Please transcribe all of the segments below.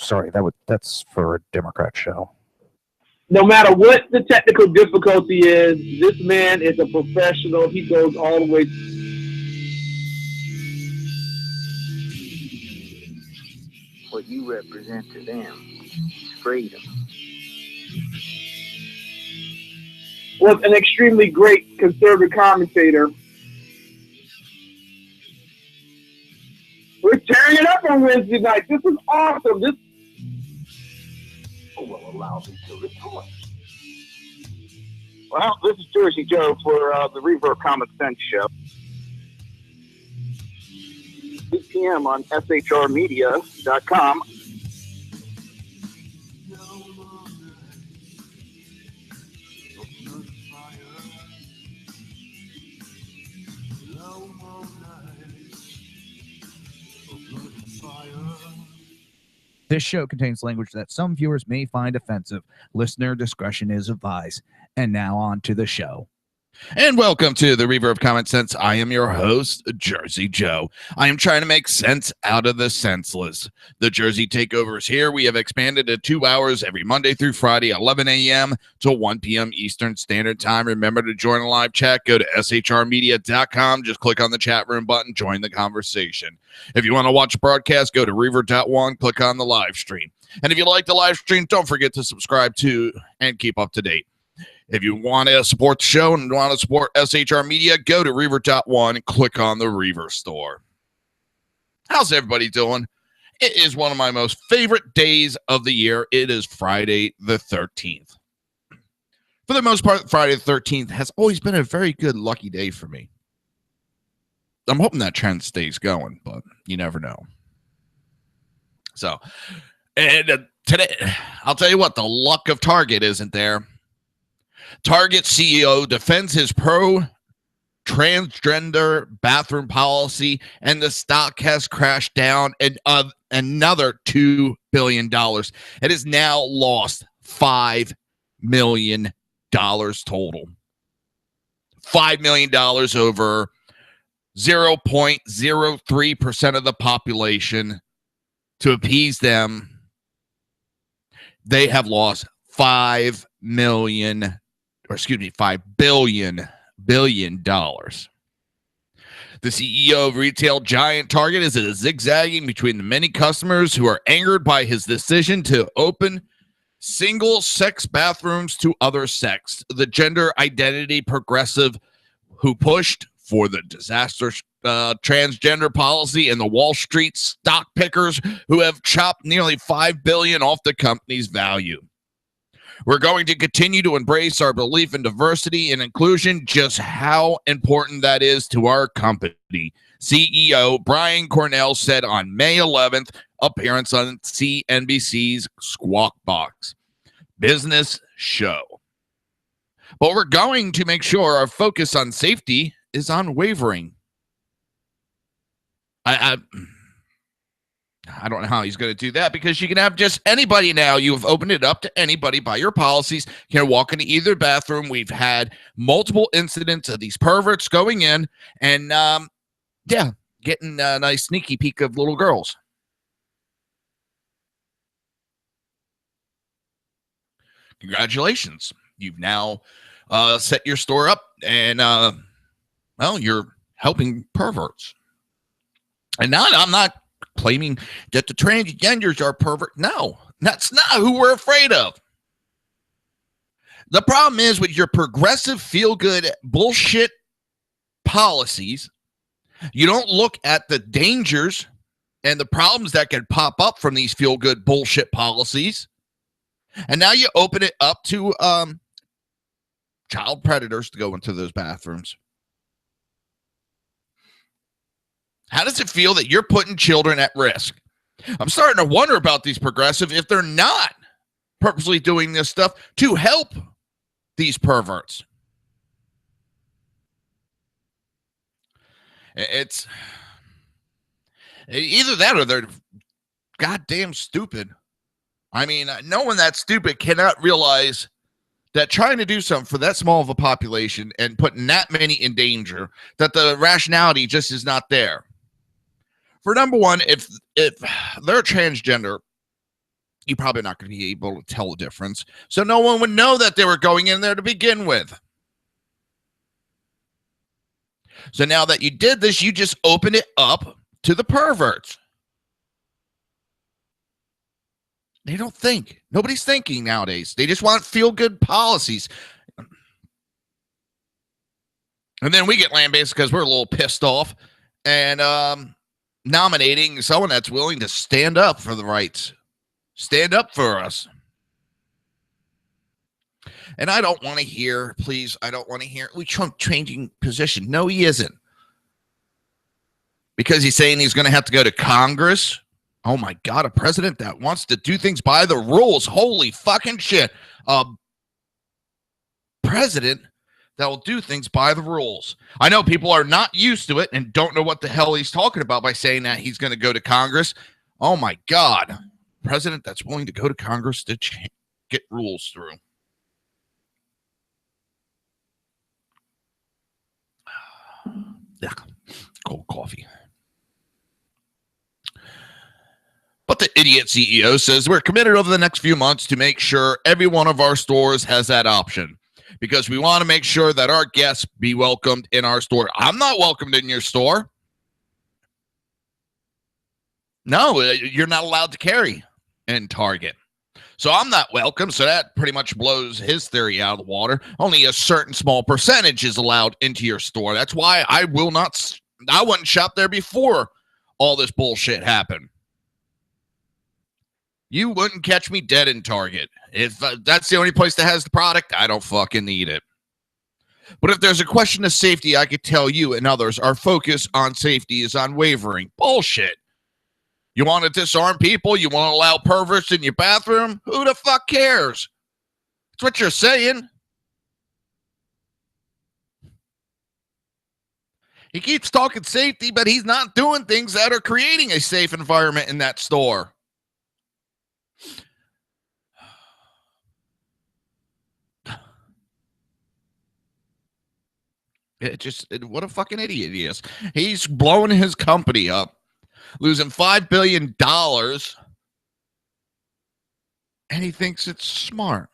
sorry, that's for a Democrat show. No matter what the technical difficulty is, this man is a professional. He goes all the way. What you represent to them is freedom. Was an extremely great conservative commentator. We're tearing it up on Wednesday night. This is awesome. This will allow me to retort. Well, this is Jersey Joe for the Reaver of Common Sense show. 8 p.m. on shrmedia.com. This show contains language that some viewers may find offensive. Listener discretion is advised. And now on to the show. And welcome to the Reaver of Common Sense. I am your host, Jersey Joe. I am trying to make sense out of the senseless. The Jersey Takeover is here. We have expanded to 2 hours every Monday through Friday, 11 a.m. to 1 p.m. Eastern Standard Time. Remember to join a live chat. Go to shrmedia.com. Just click on the chat room button. Join the conversation. If you want to watch a broadcast, go to reaver.one. Click on the live stream. And if you like the live stream, don't forget to subscribe to and keep up to date. If you want to support the show and want to support SHR Media, go to Reaver.one and click on the Reaver store. How's everybody doing? It is one of my most favorite days of the year. It is Friday the 13th. For the most part, Friday the 13th has always been a very good lucky day for me. I'm hoping that trend stays going, but you never know. So, and today, I'll tell you what, the luck of Target isn't there. Target CEO defends his pro-transgender bathroom policy, and the stock has crashed down another $2 billion. It has now lost $5 million total. $5 million over 0.03% of the population. To appease them, they have lost $5 billion. The CEO of retail giant Target is zigzagging between the many customers who are angered by his decision to open single-sex bathrooms to other sex. The gender identity progressive who pushed for the disastrous transgender policy, and the Wall Street stock pickers who have chopped nearly $5 billion off the company's value. We're going to continue to embrace our belief in diversity and inclusion, just how important that is to our company. CEO Brian Cornell said on May 11th, appearance on CNBC's Squawk Box Business Show. But we're going to make sure our focus on safety is unwavering. I don't know how he's going to do that, because you can have just anybody now. You've opened it up to anybody by your policies. You can walk into either bathroom. We've had multiple incidents of these perverts going in and, getting a nice sneaky peek of little girls. Congratulations. You've now set your store up and, you're helping perverts. And I'm not claiming that the transgenders are pervert. No, that's not who we're afraid of. The problem is with your progressive feel-good bullshit policies, you don't look at the dangers and the problems that can pop up from these feel-good bullshit policies. And now you open it up to child predators to go into those bathrooms. How does it feel that you're putting children at risk? I'm starting to wonder about these progressive if they're not purposely doing this stuff to help these perverts. It's either that or they're goddamn stupid. I mean, no one that stupid cannot realize that trying to do something for that small of a population and putting that many in danger, that the rationality just is not there. For number one, if they're transgender, you're probably not going to be able to tell the difference. So no one would know that they were going in there to begin with. So now that you did this, you just open it up to the perverts. They don't think. Nobody's thinking nowadays. They just want feel-good policies. And then we get lambasted because we're a little pissed off and nominating someone that's willing to stand up for the rights. Stand up for us. And I don't want to hear, please, I don't want to hear, Trump changing position. No, he isn't. Because he's saying he's going to have to go to Congress. Oh, my God, a president that wants to do things by the rules. Holy fucking shit. President that will do things by the rules. I know people are not used to it and don't know what the hell he's talking about by saying that he's going to go to Congress. Oh, my God. President that's willing to go to Congress to get rules through. Yeah, cold coffee. But the idiot CEO says we're committed over the next few months to make sure every one of our stores has that option because we want to make sure that our guests be welcomed in our store. I'm not welcomed in your store. No, you're not allowed to carry in Target. So I'm not welcome. So that pretty much blows his theory out of the water. Only a certain small percentage is allowed into your store. That's why I wouldn't shop there before all this bullshit happened. You wouldn't catch me dead in Target. If that's the only place that has the product, I don't fucking need it. But if there's a question of safety, I could tell you and others our focus on safety is unwavering. Bullshit. You want to disarm people? You want to allow perverts in your bathroom? Who the fuck cares? That's what you're saying. He keeps talking safety, but he's not doing things that are creating a safe environment in that store. What a fucking idiot he is. He's blowing his company up, losing $5 billion, and he thinks it's smart.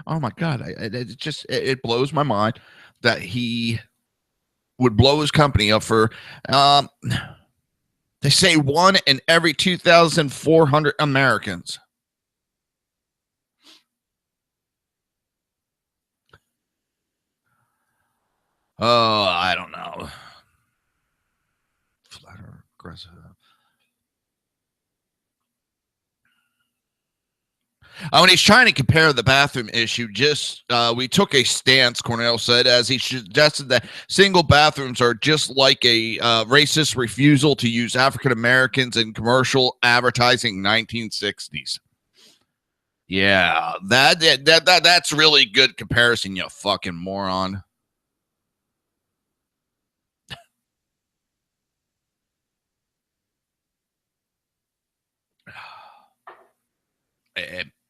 Oh my God. It blows my mind that he would blow his company up for, they say 1 in every 2,400 Americans. Oh, I don't know. Flat or aggressive. When he's trying to compare the bathroom issue, we took a stance, Cornell said, as he suggested that single bathrooms are just like a racist refusal to use African Americans in commercial advertising 1960s. Yeah, that's really good comparison, you fucking moron.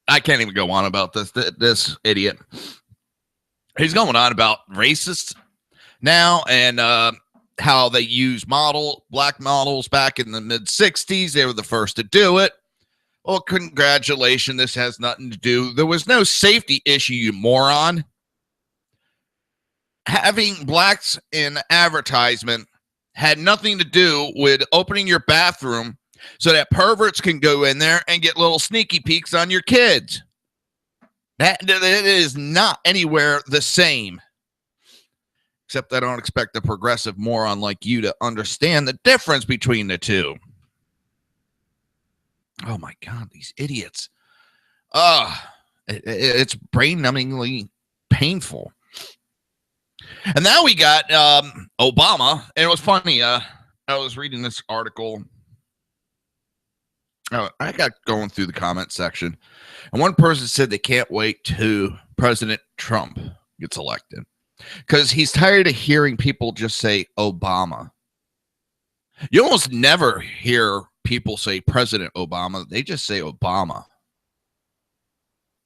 I can't even go on about this idiot. He's going on about racists now and how they use black models back in the mid-60s. They were the first to do it. Well, congratulations. This has nothing to do. There was no safety issue, you moron. Having blacks in advertisement had nothing to do with opening your bathroom so that perverts can go in there and get little sneaky peeks on your kids. That is not anywhere the same. Except I don't expect a progressive moron like you to understand the difference between the two. Oh my God, these idiots. It's brain-numbingly painful. And now we got Obama. And it was funny. I was reading this article. I got going through the comment section, and one person said they can't wait till President Trump gets elected because he's tired of hearing people just say Obama. You almost never hear people say President Obama. They just say Obama.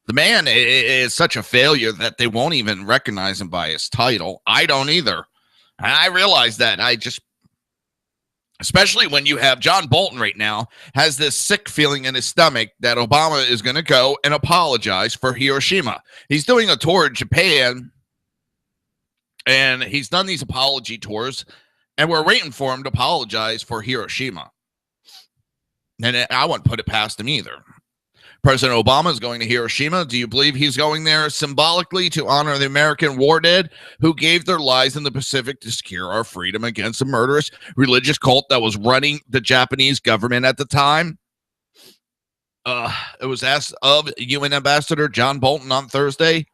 The man is such a failure that they won't even recognize him by his title. I don't either. And I realize that. especially when you have John Bolton right now has this sick feeling in his stomach that Obama is going to go and apologize for Hiroshima. He's doing a tour in Japan, and he's done these apology tours, and we're waiting for him to apologize for Hiroshima. And I wouldn't put it past him either. President Obama is going to Hiroshima. Do you believe he's going there symbolically to honor the American war dead who gave their lives in the Pacific to secure our freedom against a murderous religious cult that was running the Japanese government at the time? It was asked of UN Ambassador John Bolton on Thursday.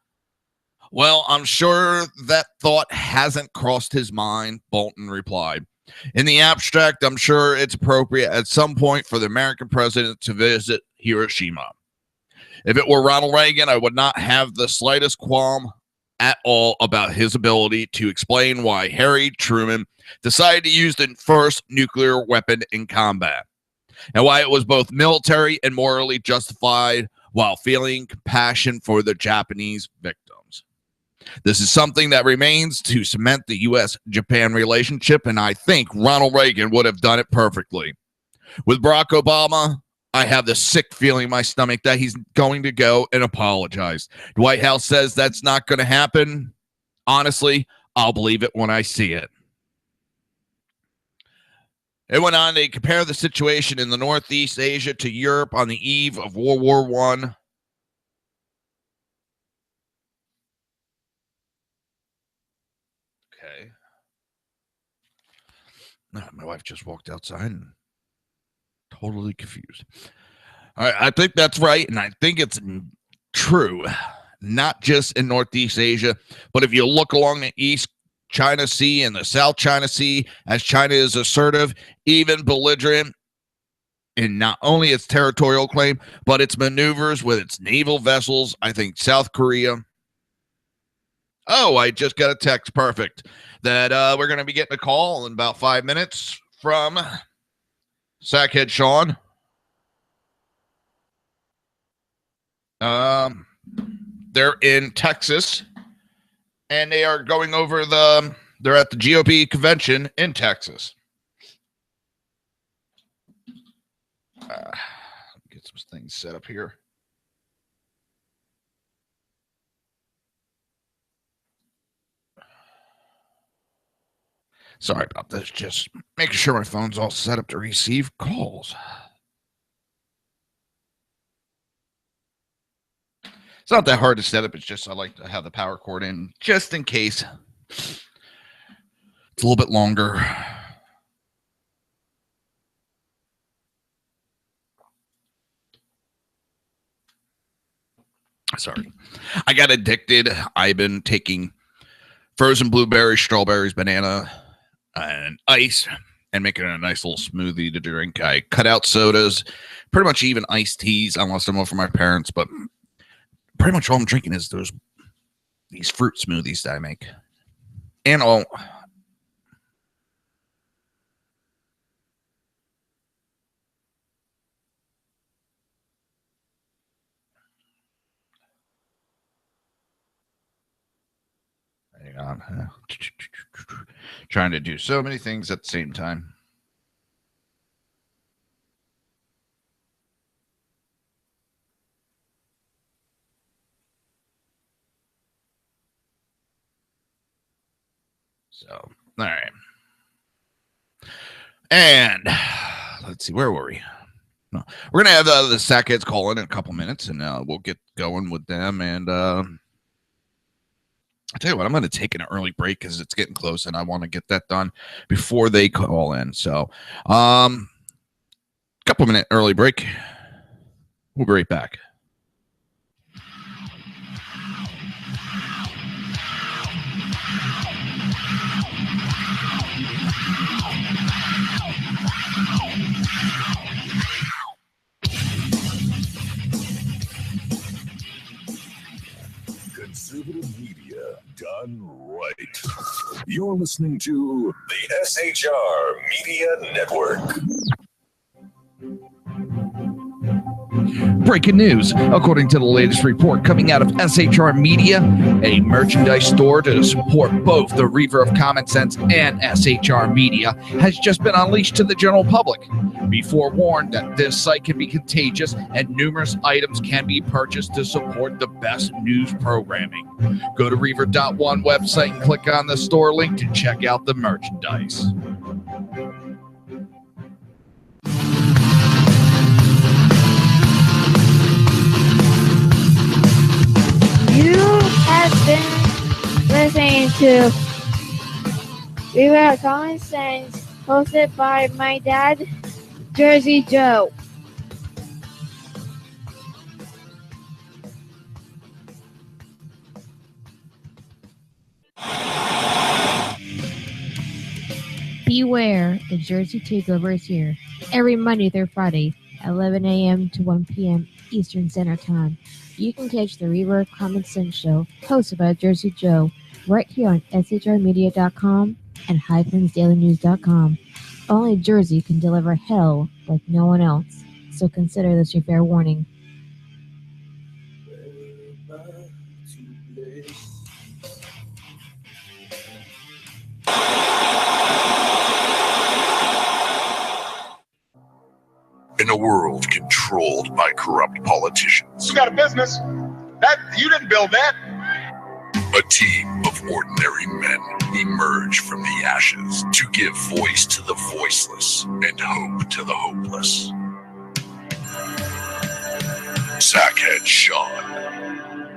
Well, I'm sure that thought hasn't crossed his mind, Bolton replied. In the abstract, I'm sure it's appropriate at some point for the American president to visit Hiroshima. If it were Ronald Reagan, I would not have the slightest qualm at all about his ability to explain why Harry Truman decided to use the first nuclear weapon in combat, and why it was both military and morally justified while feeling compassion for the Japanese victims. This is something that remains to cement the U.S.-Japan relationship, and I think Ronald Reagan would have done it perfectly. With Barack Obama, I have the sick feeling in my stomach that he's going to go and apologize. The White House says that's not going to happen. Honestly, I'll believe it when I see it. It went on to compare the situation in the Northeast Asia to Europe on the eve of World War I. Okay. My wife just walked outside and totally confused. All right, I think that's right, and I think it's true, not just in Northeast Asia, but if you look along the East China Sea and the South China Sea, as China is assertive, even belligerent in not only its territorial claim, but its maneuvers with its naval vessels. I think South Korea. Oh, I just got a text. Perfect. That we're going to be getting a call in about 5 minutes from Sackhead Sean. They're in Texas, and they are going over they're at the GOP convention in Texas. Get some things set up here. Sorry about this. Just making sure my phone's all set up to receive calls. It's not that hard to set up. It's just I like to have the power cord in just in case. It's a little bit longer. Sorry. I got addicted. I've been taking frozen blueberries, strawberries, banana, and ice, and making a nice little smoothie to drink. I cut out sodas, pretty much even iced teas, unless I'm over for my parents, but pretty much all I'm drinking is these fruit smoothies that I make. And all. Hang on. Trying to do so many things at the same time. So, all right. And let's see, where were we? No, we're going to have the Sackheads call in a couple minutes, and we'll get going with them. And I'll tell you what, I'm going to take an early break because it's getting close, and I want to get that done before they call in. So, couple minute early break. We'll be right back. Conservative media done right. You're listening to the SHR Media Network. Breaking news. According to the latest report coming out of SHR Media, a merchandise store to support both the Reaver of Common Sense and SHR Media has just been unleashed to the general public. Be forewarned that this site can be contagious and numerous items can be purchased to support the best news programming. Go to Reaver.one website and click on the store link to check out the merchandise. You have been listening to Reaver of Common Sense, hosted by my dad, Jersey Joe. Beware, the Jersey Takeover is here. Every Monday through Friday, 11 a.m. to 1 p.m. Eastern Standard Time. You can catch the Reaver of Common Sense show, hosted by Jersey Joe, right here on shrmedia.com and highplansdailynews.com. Only Jersey can deliver hell like no one else, so consider this your fair warning. In a world controlled by corrupt politicians, You got a business. That you didn't build that. a team of ordinary men emerge from the ashes to give voice to the voiceless and hope to the hopeless. Sackhead Sean,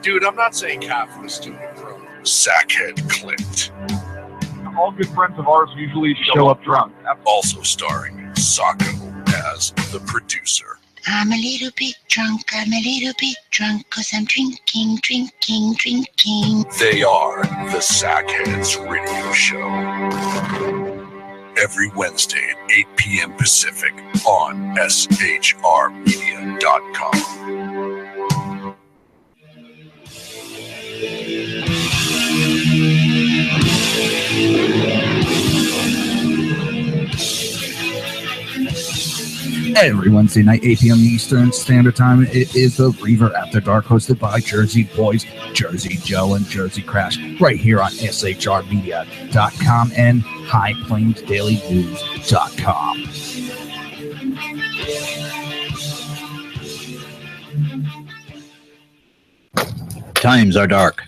Dude, I'm not saying half was too bro. Sackhead Clint, All good friends of ours usually show up drunk. also starring Sacco as the producer. I'm a little bit drunk, 'cause I'm drinking. They are the Sackheads Radio Show. Every Wednesday at 8 p.m. Pacific on shrmedia.com. Every Wednesday night, 8 p.m. Eastern Standard Time, it is the Reaver After Dark, hosted by Jersey Boys, Jersey Joe, and Jersey Crash, right here on shrmedia.com and highplansdailynews.com. Times are dark.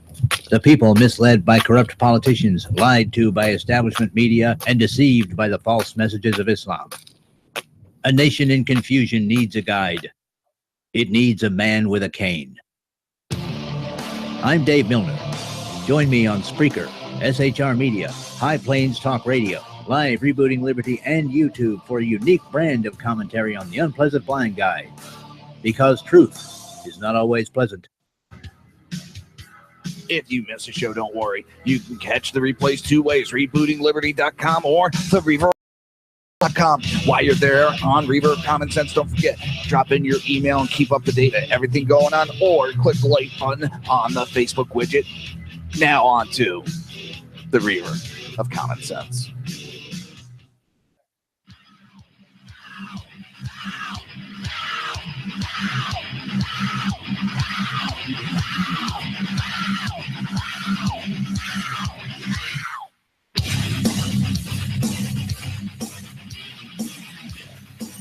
The people misled by corrupt politicians, lied to by establishment media, and deceived by the false messages of Islam. A nation in confusion needs a guide. It needs a man with a cane. I'm Dave Milner. Join me on Spreaker, SHR Media, High Plains Talk Radio, Live Rebooting Liberty, and YouTube for a unique brand of commentary on the unpleasant blind guide. Because truth is not always pleasant. If you miss a show, don't worry. You can catch the replays two ways, rebootingliberty.com or the Reaver.com. While you're there on Reaver of Common Sense, don't forget, drop in your email and keep up to date with everything going on, or click the like button on the Facebook widget. Now on to the Reaver of Common Sense.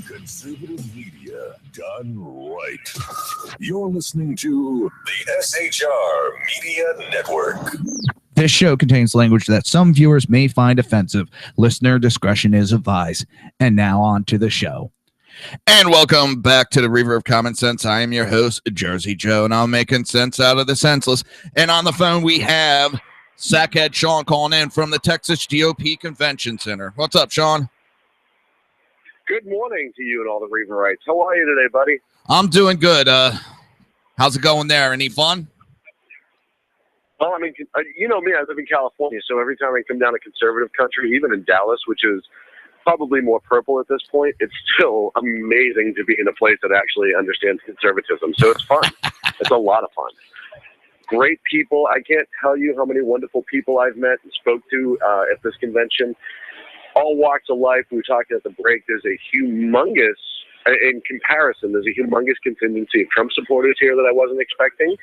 Conservative media done right. You're listening to the SHR Media Network. This show contains language that some viewers may find offensive. Listener discretion is advised. And now on to the show. And welcome back to the Reaver of Common Sense. I am your host, Jersey Joe, and I'm making sense out of the senseless. And on the phone, we have Sackhead Sean calling in from the Texas GOP Convention Center. What's up, Sean? Good morning to you and all the Reaverites. How are you today, buddy? I'm doing good. How's it going there? Any fun? Well, I mean, you know me, I live in California, so every time I come down to conservative country, even in Dallas, which is probably more purple at this point, it's still amazing to be in a place that actually understands conservatism. So it's fun. It's a lot of fun. Great people. I can't tell you how many wonderful people I've met and spoke to at this convention. All walks of life. We were talking at the break. There's a humongous in comparison, there's a humongous contingency of Trump supporters here that I wasn't expecting.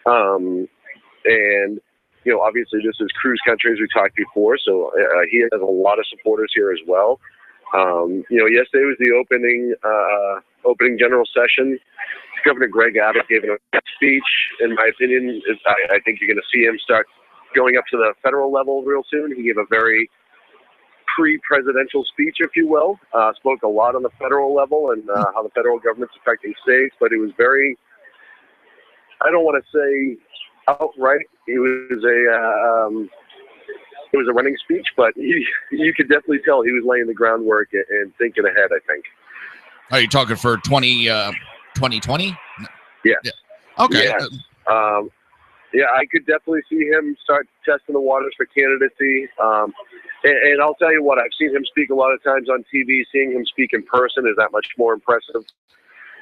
And, you know, obviously this is Cruz country, as we talked before, so he has a lot of supporters here as well. You know, yesterday was the opening general session. Governor Greg Abbott gave a speech. In my opinion, I think you're going to see him start going up to the federal level real soon. He gave a very pre-presidential speech, if you will. Spoke a lot on the federal level and how the federal government's affecting states, but it was very, I don't want to say outright. It was a running speech, but you could definitely tell he was laying the groundwork and thinking ahead, I think. Are you talking for 2020? Yeah. Okay. Yeah. Yeah, I could definitely see him start testing the waters for candidacy. And I'll tell you what, I've seen him speak a lot of times on TV. Seeing him speak in person is that much more impressive.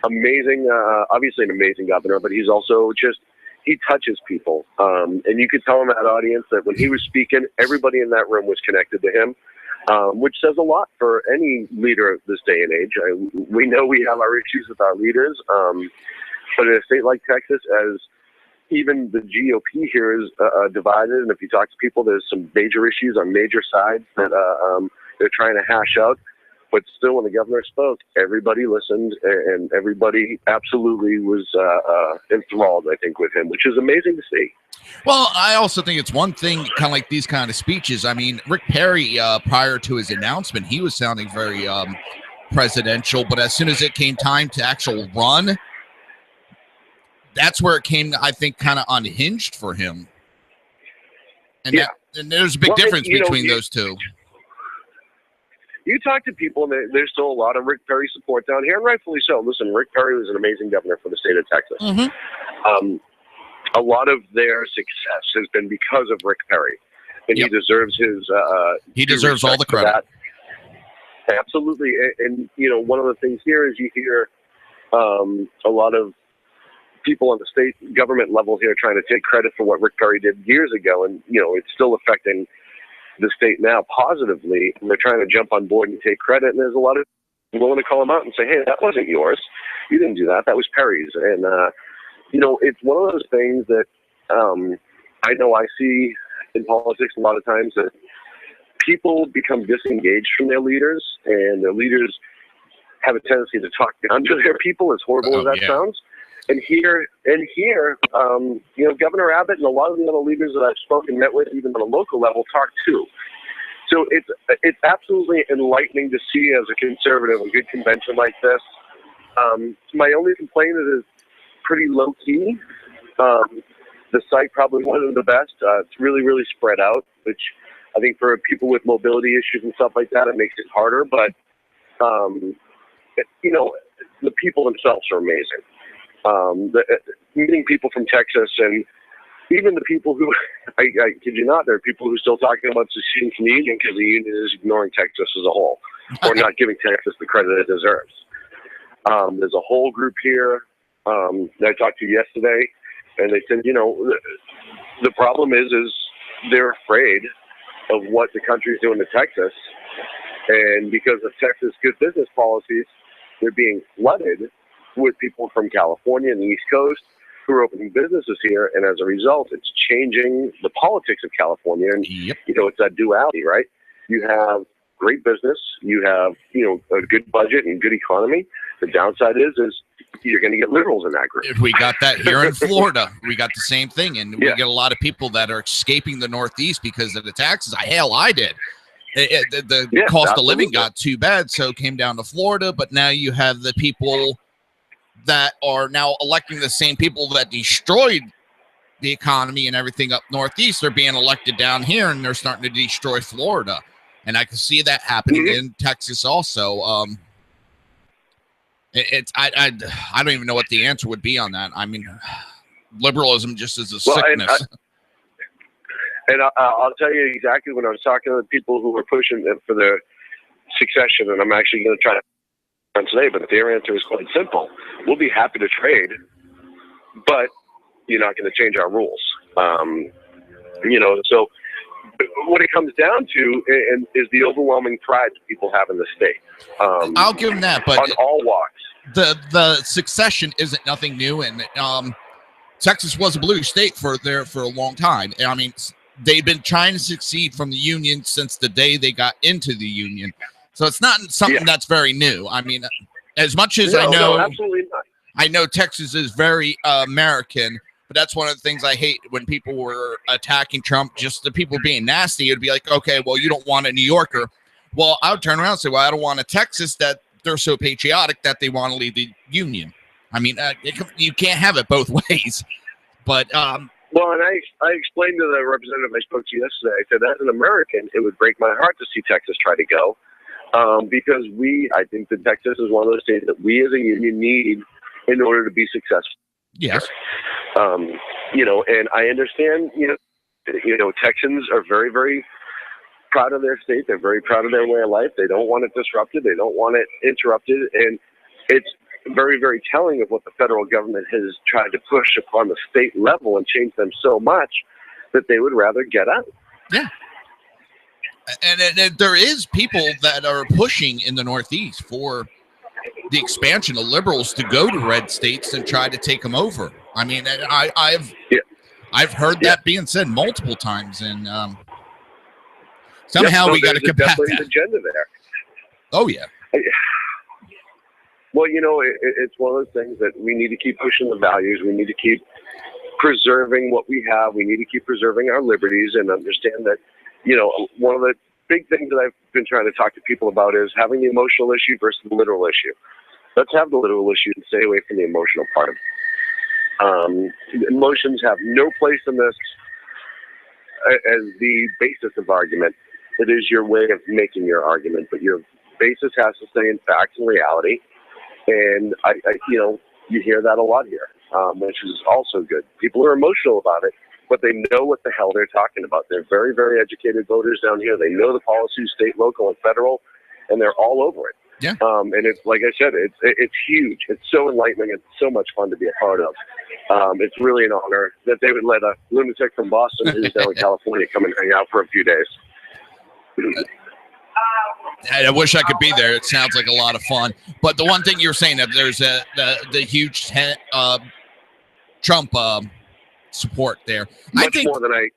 Amazing, obviously an amazing governor, but he's also just, he touches people. And you could tell in that audience that when he was speaking, everybody in that room was connected to him, which says a lot for any leader of this day and age. We know we have our issues with our leaders, but in a state like Texas, as even the GOP here is divided, and if you talk to people, there's some major issues on major sides that they're trying to hash out. But still, when the governor spoke, everybody listened, and everybody absolutely was enthralled, I think, with him, which is amazing to see. Well, I also think it's one thing, kind of like these kind of speeches. I mean, Rick Perry, prior to his announcement, he was sounding very presidential, but as soon as it came time to actual run, that's where it came, I think, kind of unhinged for him. And, yeah. And there's a big difference between those two. You talk to people, and there's still a lot of Rick Perry support down here, and rightfully so. Listen, Rick Perry was an amazing governor for the state of Texas. Mm-hmm. A lot of their success has been because of Rick Perry, and he deserves his. He deserves all the credit. Absolutely, and you know, one of the things here is you hear a lot of people on the state government level here trying to take credit for what Rick Perry did years ago, and you know, it's still affecting the state now positively, and they're trying to jump on board and take credit, and there's a lot of people willing to call them out and say, hey, that wasn't yours. You didn't do that. That was Perry's. And, you know, it's one of those things that I know I see in politics a lot of times, that people become disengaged from their leaders, and their leaders have a tendency to talk down to their people, as horrible as that sounds. And here, you know, Governor Abbott and a lot of the other leaders that I've spoken, met with, even on a local level, talk too. So it's absolutely enlightening to see, as a conservative, a good convention like this. My only complaint is it's pretty low key. The site probably wasn't the best. It's really, really spread out, which I think for people with mobility issues and stuff like that, it makes it harder. But you know, the people themselves are amazing. Meeting people from Texas, and even the people who, I kid you not, there are people who are still talking about seceding from the union because the union is ignoring Texas as a whole, or not giving Texas the credit it deserves. There's a whole group here that I talked to yesterday, and they said, you know, the problem is they're afraid of what the country's doing to Texas, and because of Texas' good business policies, they're being flooded with people from California and the East Coast who are opening businesses here, and as a result, it's changing the politics of California. And you know, it's that duality, right? You have great business, you have, you know, a good budget and good economy. The downside is you're going to get liberals in that group. We got that here in Florida. We got the same thing, and we get a lot of people that are escaping the Northeast because of the taxes. Hell, I did. The cost of living got too bad, so it came down to Florida. But now you have the people that are now electing the same people that destroyed the economy and everything up Northeast. They're being elected down here, and they're starting to destroy Florida. And I can see that happening in Texas also. I don't even know what the answer would be on that. I mean, liberalism just is a sickness. And I'll tell you exactly, when I was talking to the people who were pushing for the succession, and I'm actually going to try to on today, but their answer is quite simple. We'll be happy to trade, but you're not going to change our rules. You know, so what it comes down to is the overwhelming pride that people have in the state. I'll give them that, but on all walks. The secession isn't nothing new, and Texas was a blue state for a long time. I mean, they've been trying to succeed from the Union since the day they got into the Union, so it's not something that's very new. I mean, as much as I know, absolutely not. I know Texas is very American, but that's one of the things I hate when people were attacking Trump. Just the people being nasty, it'd be like, okay, well, you don't want a New Yorker. Well, I would turn around and say, well, I don't want a Texas that they're so patriotic that they want to leave the Union. I mean, you can't have it both ways. But well, and I explained to the representative I spoke to yesterday, I said, as an American, it would break my heart to see Texas try to go, because I think that Texas is one of those states that we as a union need in order to be successful. Yes. You know, and I understand, you know, Texans are very, very proud of their state. They're very proud of their way of life. They don't want it disrupted. They don't want it interrupted. And it's very, very telling of what the federal government has tried to push upon the state level and change them so much that they would rather get out. Yeah. And there is people that are pushing in the Northeast for the expansion of liberals to go to red states and try to take them over. I mean, I've heard that being said multiple times, and somehow we got to combat definitely that. An agenda there. Oh yeah. Well, you know, it's one of those things that we need to keep pushing the values. We need to keep preserving what we have. We need to keep preserving our liberties and understand that, you know, one of the big things that I've been trying to talk to people about is having the emotional issue versus the literal issue. Let's have the literal issue and stay away from the emotional part of it. Emotions have no place in this as the basis of argument. It is your way of making your argument, but your basis has to stay in facts and reality. And I you know, you hear that a lot here, which is also good. People are emotional about it, but they know what the hell they're talking about. They're very, very educated voters down here. They know the policies, state, local, and federal, and they're all over it. Yeah. And it's like I said, it's huge. It's so enlightening. It's so much fun to be a part of. It's really an honor that they would let a lunatic from Boston who's down in California come and hang out for a few days. I wish I could be there. It sounds like a lot of fun. But the one thing you're saying that there's the huge Trump support there. Much more than I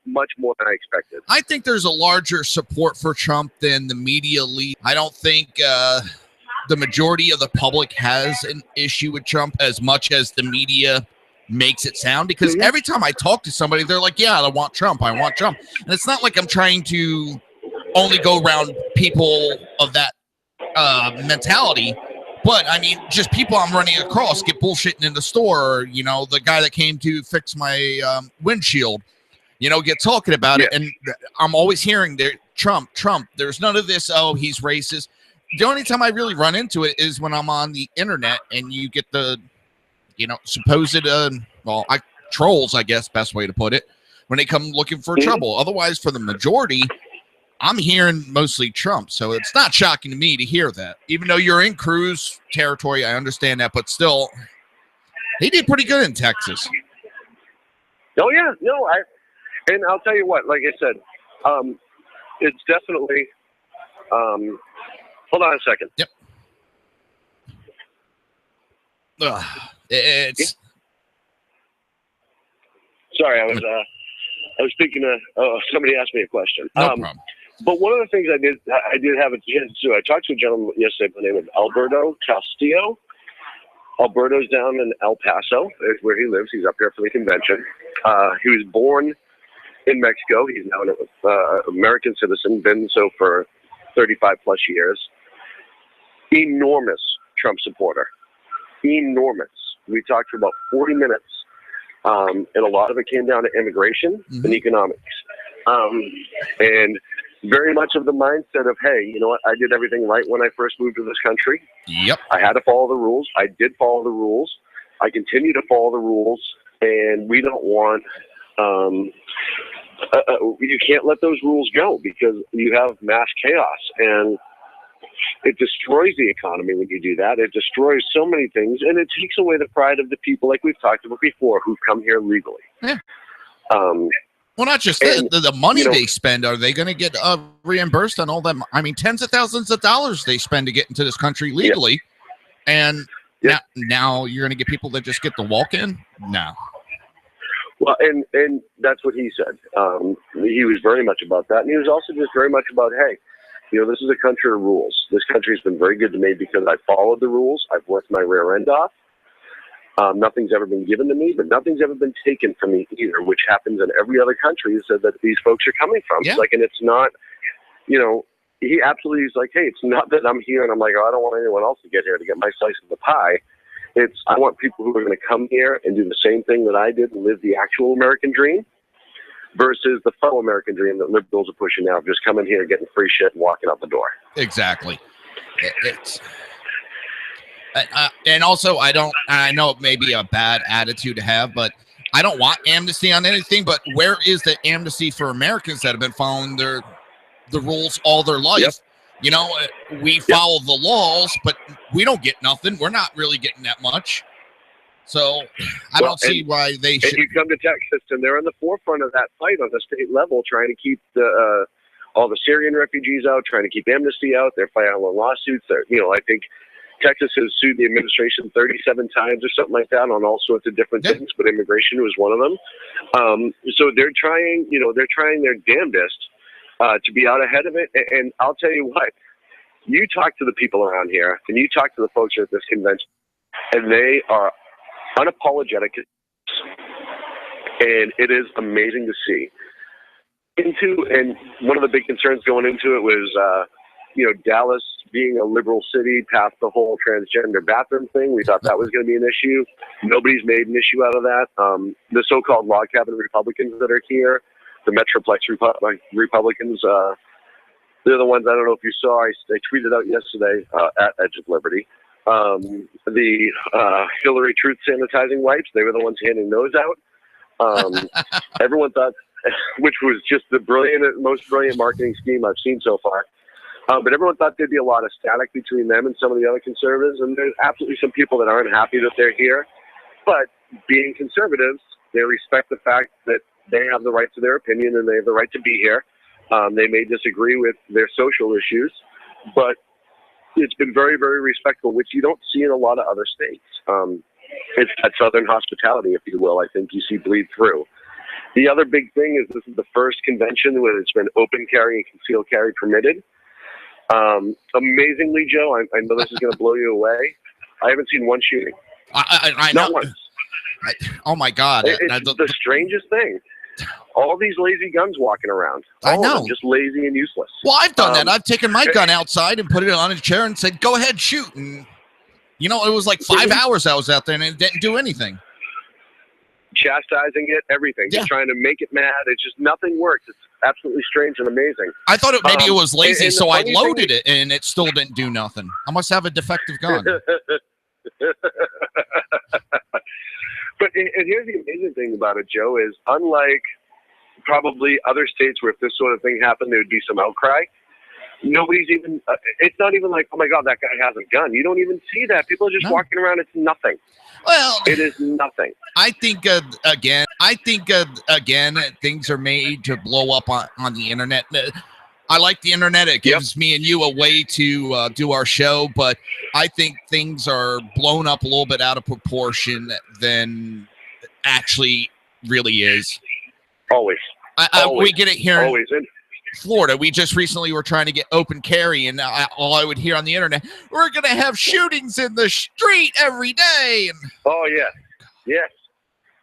expected. I think there's a larger support for Trump than the media lead. I don't think the majority of the public has an issue with Trump as much as the media makes it sound, because every time I talk to somebody, they're like, yeah, I want Trump. And it's not like I'm trying to only go around people of that mentality, but I mean, just people I'm running across get bullshitting in the store. Or, you know, the guy that came to fix my windshield, you know, get talking about it. And I'm always hearing there, Trump. There's none of this, oh, he's racist. The only time I really run into it is when I'm on the internet and you get the, you know, supposed, trolls, I guess, best way to put it, when they come looking for trouble. Otherwise, for the majority, I'm hearing mostly Trump. So it's not shocking to me to hear that. Even though you're in Cruz territory, I understand that, but still, he did pretty good in Texas. Oh, yeah. No, and I'll tell you what, like I said, it's definitely, hold on a second. Yep. It's sorry, I was speaking to somebody asked me a question. No problem. But one of the things I did have a chance to do, I talked to a gentleman yesterday by the name of Alberto Castillo. Alberto's down in El Paso, is where he lives. He's up here for the convention. He was born in Mexico. He's now an American citizen, been so for 35 plus years. Enormous Trump supporter. Enormous. We talked for about 40 minutes, and a lot of it came down to immigration and economics. And very much of the mindset of, hey, you know what, I did everything right when I first moved to this country. Yep. I had to follow the rules. I did follow the rules. I continue to follow the rules, and we don't want you can't let those rules go, because you have mass chaos, and it destroys the economy when you do that. It destroys so many things, and it takes away the pride of the people, like we've talked about before, who've come here legally. Yeah. Well, not just the money they spend. Are they going to get reimbursed on all that? I mean, tens of thousands of dollars they spend to get into this country legally, and now you're going to get people that just get to walk in? No. Well, and that's what he said. He was very much about that, and he was also just very much about, hey, this is a country of rules. This country's been very good to me because I followed the rules. I've worked my rear end off. Nothing's ever been given to me, but nothing's ever been taken from me either, which happens in every other country that these folks are coming from. Yeah. Like, and it's not, he absolutely is like, hey, it's not that I'm here and I'm like, oh, I don't want anyone else to get here to get my slice of the pie. It's, I want people who are going to come here and do the same thing that I did and live the actual American dream versus the faux American dream that liberals are pushing out, just coming here, getting free shit and walking out the door. Exactly. It's... and also, I know it may be a bad attitude to have, but I don't want amnesty on anything. But where is the amnesty for Americans that have been following the rules all their life? Yep. We follow the laws, but we don't get nothing. We're not really getting that much. So I don't see why they should. And you come to Texas, and they're on the forefront of that fight on the state level, trying to keep all the Syrian refugees out, trying to keep amnesty out. They're filing lawsuits. I think Texas has sued the administration 37 times or something like that on all sorts of different things, but immigration was one of them. So they're trying, their damnedest to be out ahead of it. And I'll tell you what, you talk to the people around here and you talk to the folks at this convention, and they are unapologetic. And it is amazing to see. And one of the big concerns going into it was, Dallas being a liberal city past the whole transgender bathroom thing. We thought that was going to be an issue. Nobody's made an issue out of that. The so-called log cabin Republicans that are here, the Metroplex Republicans, they're the ones, I don't know if you saw, I tweeted out yesterday at Edge of Liberty. The Hillary Truth sanitizing wipes, they were the ones handing those out. Everyone thought, which was just the most brilliant marketing scheme I've seen so far. But everyone thought there'd be a lot of static between them and some of the other conservatives, and there's absolutely some people that aren't happy that they're here. But being conservatives, they respect the fact that they have the right to their opinion and they have the right to be here. They may disagree with their social issues, but it's been very, very respectful, which you don't see in a lot of other states. It's that Southern hospitality, if you will, I think you see bleed through. The other big thing is this is the first convention where it's been open carry and concealed carry permitted. Amazingly, Joe, I know this is going to blow you away. I haven't seen one shooting. I Not know. once. Oh my God! It's the strangest thing. All these lazy guns walking around. I know, of them just lazy and useless. Well, I've done that. I've taken my gun outside and put it on a chair and said, "Go ahead, shoot." And it was like 5 hours I was out there and it didn't do anything. Chastising it, everything. Just trying to make it mad. It's just nothing works. It's absolutely strange and amazing. I thought maybe it was lazy, so I loaded it, and it still didn't do nothing. I must have a defective gun. But and here's the amazing thing about it, Joe, is unlike probably other states where if this sort of thing happened, there would be some outcry. Nobody's even, it's not even like, oh my God, that guy has a gun. You don't even see that. People are just walking around. It's nothing. Well, it is nothing. I think again, things are made to blow up on the internet. I like the internet. It gives me and you a way to do our show, but I think things are blown up a little bit out of proportion than actually really is. Always. We get it here always. in Florida. We just recently were trying to get open carry, and all I would hear on the internet, we're going to have shootings in the street every day. And oh, yeah. Yes.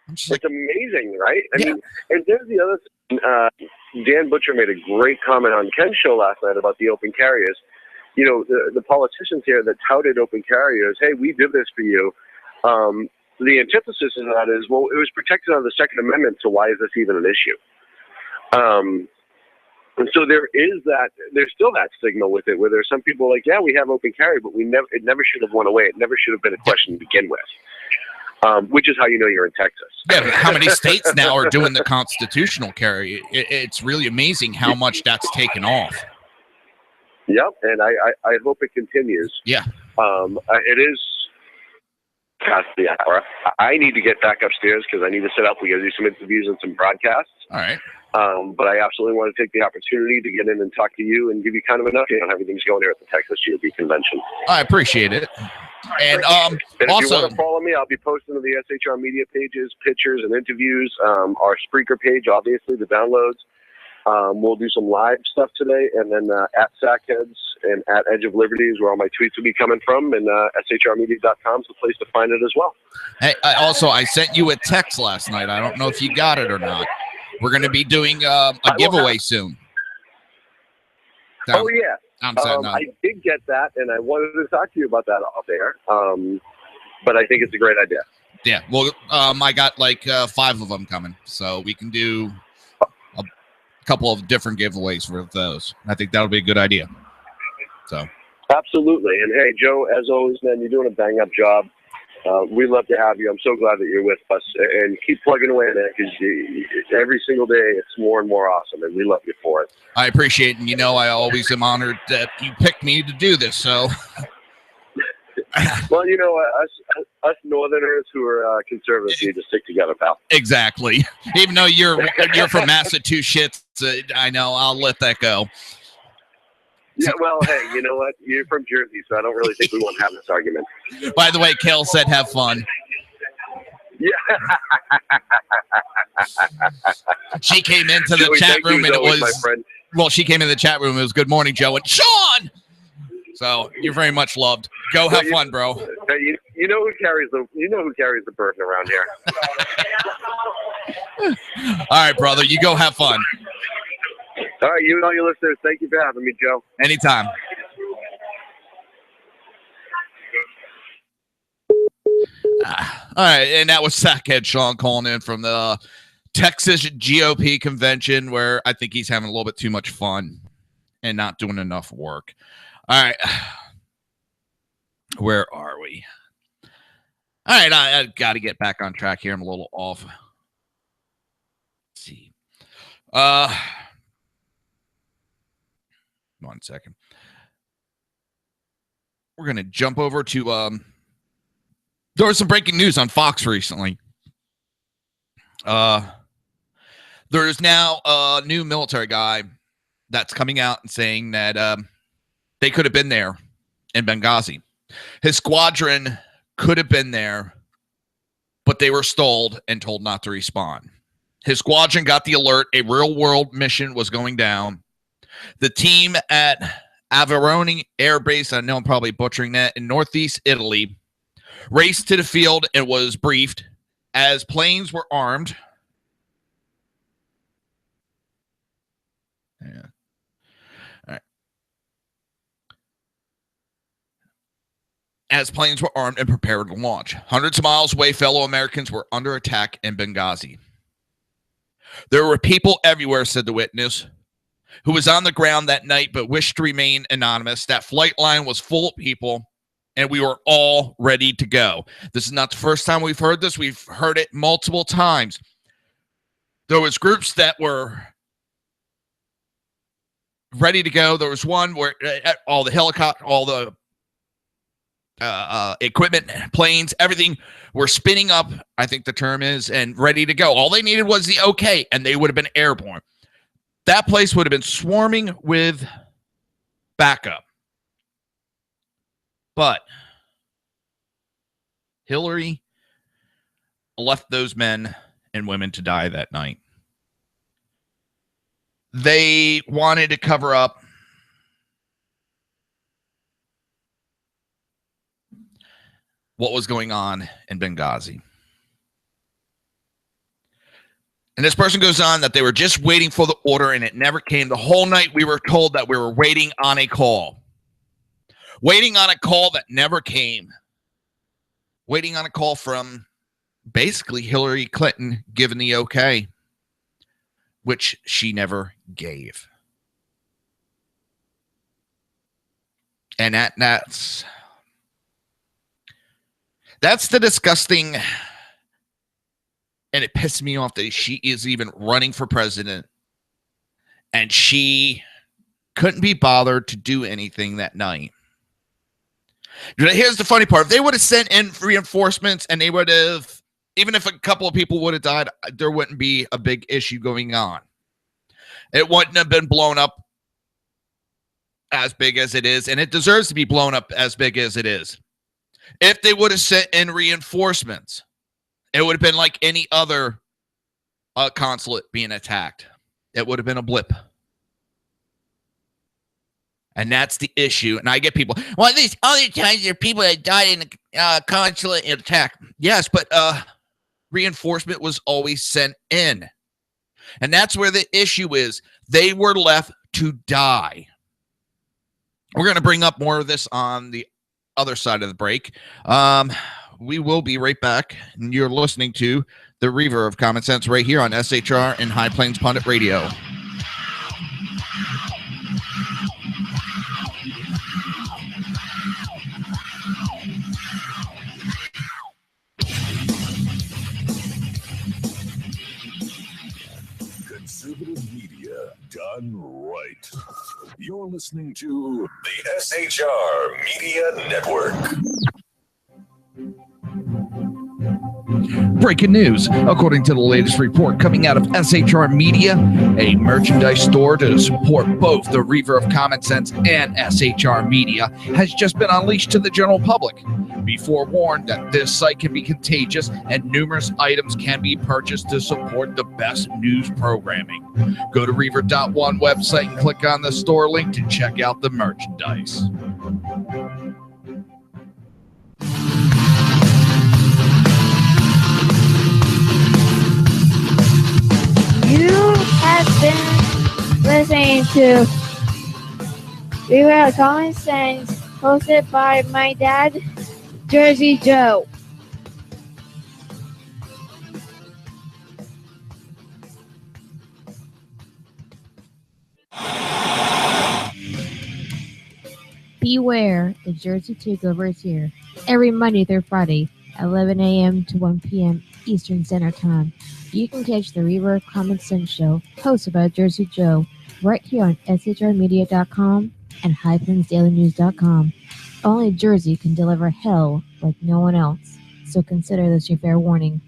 It's amazing, right? I mean, and there's the other thing. Dan Butcher made a great comment on Ken's show last night about the open carriers. The politicians here that touted open carriers, hey, we did this for you. The antithesis of that is, well, it was protected under the Second Amendment, so why is this even an issue? And so there's still that stigma with it, where there's some people like, yeah, we have open carry, but it never should have went away. It never should have been a question to begin with. Which is how you know you're in Texas. Yeah, how many states now are doing the constitutional carry? It's really amazing how much that's taken off. Yep, and I hope it continues. Yeah. It is past the hour. I need to get back upstairs because I need to set up. We got to do some interviews and some broadcasts. All right. But I absolutely want to take the opportunity to get in and talk to you and give you kind of an update on how everything's going here at the Texas GOP convention. I appreciate it. And if also, you want to follow me, I'll be posting to the SHR media pages, pictures, and interviews. Our Spreaker page, obviously, the downloads. We'll do some live stuff today, and then at Sackheads and at Edge of Liberty is where all my tweets will be coming from, and shrmedia.com is the place to find it as well. hey, I sent you a text last night. I don't know if you got it or not. We're going to be doing a giveaway soon. Oh, yeah. I did get that, and I wanted to talk to you about that off air, but I think it's a great idea. Yeah, well, I got like 5 of them coming, so we can do a couple of different giveaways for those. I think that'll be a good idea. So, absolutely. And hey, Joe, as always, man, you're doing a bang-up job. We love to have you. I'm so glad that you're with us, and keep plugging away, man, because every single day it's more and more awesome, and we love you for it. I appreciate it, and I always am honored that you picked me to do this. So, well, us Northerners who are conservatives need to stick together, pal. Exactly. Even though you're from Massachusetts, I know I'll let that go. Yeah, well, hey, you know what? You're from Jersey, so I don't really think we want to have this argument. By the way, Kel said have fun. Yeah. She came into the chat room and it was, my friend. Well, she came in the chat room. It was good morning, Joe, and Sean. So you're very much loved. Go have fun, bro. Hey, you know who carries the burden around here. All right, brother. You go have fun. All right, you and all your listeners, thank you for having me, Joe. Anytime. All right, and that was Sackhead Sean calling in from the Texas GOP convention, where I think he's having a little bit too much fun and not doing enough work. All right. Where are we? All right, I got to get back on track here. I'm a little off. Let's see. 1 second. We're going to jump over to there was some breaking news on Fox recently. There's now a new military guy that's coming out and saying that they could have been there in Benghazi. His squadron could have been there, but they were stalled and told not to respond. His squadron got the alert a real-world mission was going down. The team at Averone Air Base, I know I'm probably butchering that, in northeast Italy, raced to the field and was briefed as planes were armed. Yeah. All right. As planes were armed and prepared to launch. Hundreds of miles away, fellow Americans were under attack in Benghazi. There were people everywhere, said the witness, who was on the ground that night but wished to remain anonymous. That flight line was full of people, and we were all ready to go. This is not the first time we've heard this. We've heard it multiple times. There was groups that were ready to go. There was one where all the helicopter, all the equipment, planes, everything were spinning up, I think the term is, and ready to go. All they needed was the okay, and they would have been airborne. That place would have been swarming with backup. But Hillary left those men and women to die that night. They wanted to cover up what was going on in Benghazi. And this person goes on that they were just waiting for the order and it never came. The whole night we were told that we were waiting on a call. Waiting on a call that never came. Waiting on a call from basically Hillary Clinton giving the okay, which she never gave. And that's the disgusting, and it pissed me off that she is even running for president and she couldn't be bothered to do anything that night. Here's the funny part. If they would have sent in reinforcements and they would have, even if a couple of people would have died, there wouldn't be a big issue going on. It wouldn't have been blown up as big as it is, and it deserves to be blown up as big as it is. If they would have sent in reinforcements, it would have been like any other consulate being attacked. It would have been a blip. And that's the issue. And I get people, well, these other times there are people that died in the consulate attack. Yes, but reinforcement was always sent in. And that's where the issue is. They were left to die. We're going to bring up more of this on the other side of the break. We will be right back. And you're listening to the Reaver of Common Sense right here on SHR and High Plains Pundit Radio. Conservative media done right. You're listening to the SHR Media Network. Breaking news. According to the latest report coming out of SHR Media, a merchandise store to support both the Reaver of Common Sense and SHR Media has just been unleashed to the general public. Be forewarned that this site can be contagious and numerous items can be purchased to support the best news programming. Go to Reaver.one website and click on the store link to check out the merchandise. You have been listening to Reaver of Common Sense, hosted by my dad, Jersey Joe. Beware, the Jersey Takeover is here. Every Monday through Friday, 11 a.m. to 1 p.m. Eastern Standard Time. You can catch the Reaver of Common Sense show, hosted by Jersey Joe, right here on shrmedia.com and highplainsdailynews.com. Only Jersey can deliver hell like no one else, so consider this your fair warning.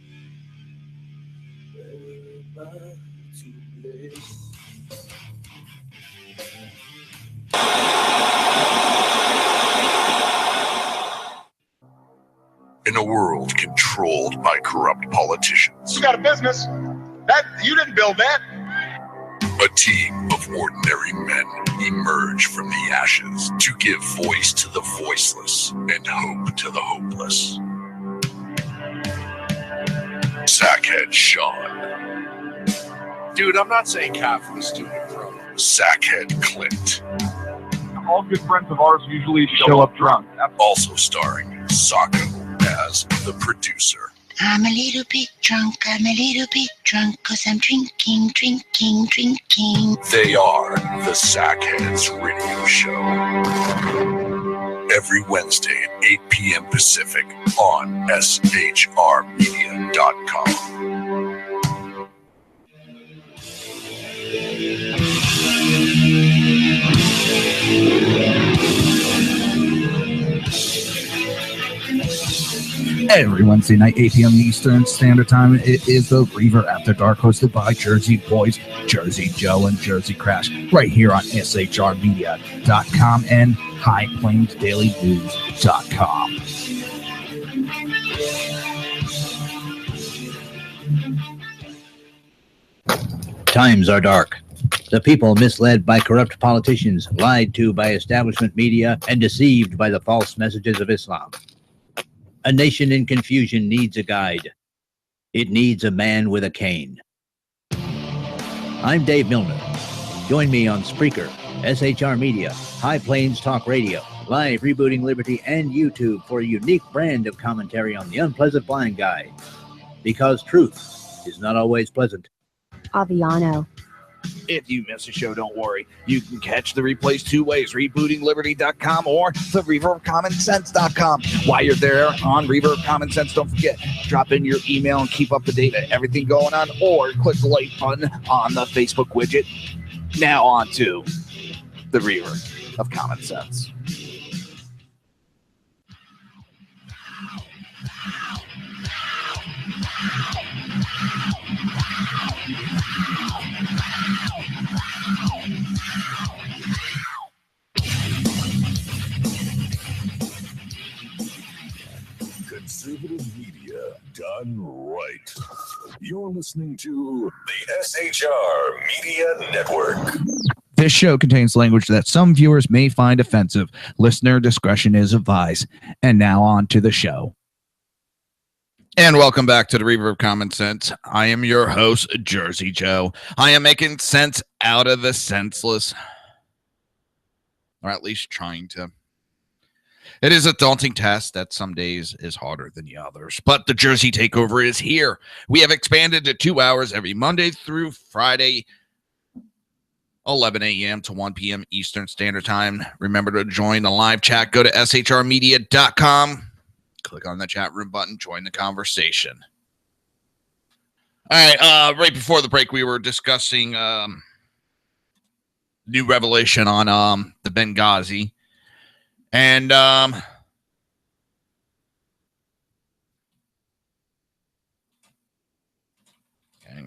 In a world controlled by corrupt politicians, You got a business. That you didn't build that. a team of ordinary men emerge from the ashes to give voice to the voiceless and hope to the hopeless. Sackhead Sean, Dude, I'm not saying Kafka was stupid, bro. Sackhead Clint, All good friends of ours usually show up drunk. also starring Sacco as the producer. I'm a little bit drunk, 'cause I'm drinking. They are the Sackheads Radio Show. Every Wednesday at 8 p.m. Pacific on shrmedia.com. Every Wednesday night, 8 p.m. Eastern Standard Time, it is the Reaver After Dark, hosted by Jersey Boys, Jersey Joe, and Jersey Crash, right here on shrmedia.com and highplainsdailynews.com. Times are dark. The people misled by corrupt politicians, lied to by establishment media, and deceived by the false messages of Islam. A nation in confusion needs a guide. It needs a man with a cane. I'm Dave Milner. Join me on Spreaker, SHR Media, High Plains Talk Radio, Live Rebooting Liberty, and YouTube for a unique brand of commentary on the unpleasant blind guide. Because truth is not always pleasant. Aviano. If you miss a show, don't worry. You can catch the replays two ways, rebootingliberty.com or the reaverofcommonsense.com. While you're there on Reaver of Common Sense, don't forget, drop in your email and keep up to date on everything going on, or click the like button on the Facebook widget. Now on to the Reaver of Common Sense. Conservative media done right. You're listening to the SHR Media Network. This show contains language that some viewers may find offensive. Listener discretion is advised. And now on to the show. And welcome back to the Reaver of Common Sense. I am your host, Jersey Joe. I am making sense out of the senseless. Or at least trying to. It is a daunting task that some days is harder than the others. But the Jersey Takeover is here. We have expanded to 2 hours every Monday through Friday, 11 a.m. to 1 p.m. Eastern Standard Time. Remember to join the live chat. Go to shrmedia.com. Click on the chat room button. Join the conversation. All right. Right before the break, we were discussing new revelation on the Benghazi. And hang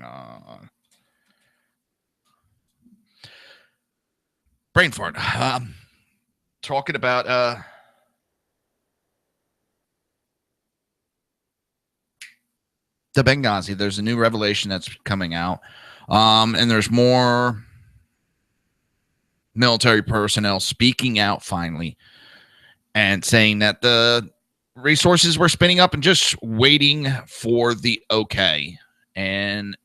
on. Brain fart. Talking about the Benghazi. There's a new revelation that's coming out. And there's more military personnel speaking out finally and saying that the resources were spinning up and just waiting for the okay. And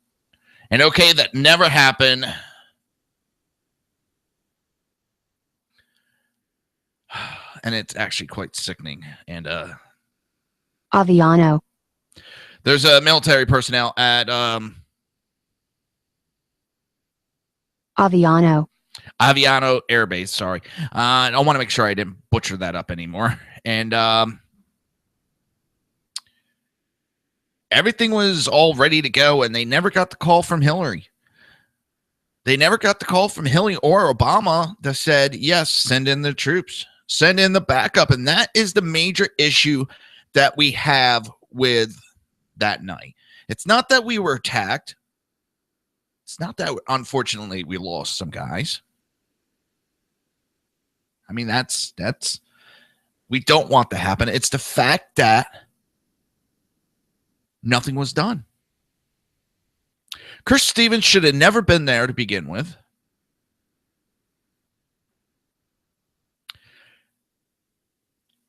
an okay that never happened. And it's actually quite sickening. And Aviano. There's a military personnel at Aviano Air Base, sorry. I want to make sure I didn't butcher that up anymore. And everything was all ready to go, and they never got the call from Hillary. They never got the call from Hillary or Obama that said, yes, send in the troops, send in the backup. And that is the major issue that we have with that night. It's not that we were attacked. It's not that, unfortunately, we lost some guys. I mean, that's we don't want to happen. It's the fact that nothing was done. Chris Stevens should have never been there to begin with.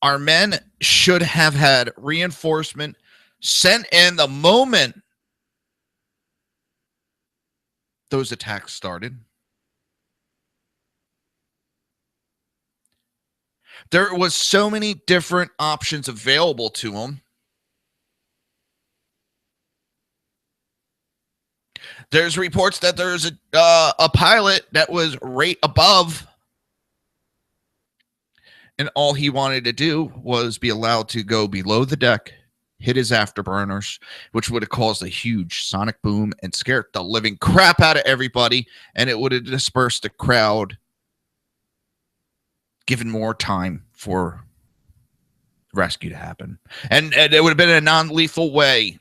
Our men should have had reinforcement sent in the moment those attacks started. There was so many different options available to them. There's reports that there's a pilot that was right above, and all he wanted to do was be allowed to go below the deck, hit his afterburners, which would have caused a huge sonic boom and scared the living crap out of everybody, and it would have dispersed the crowd, given more time for rescue to happen. And it would have been a non-lethal way.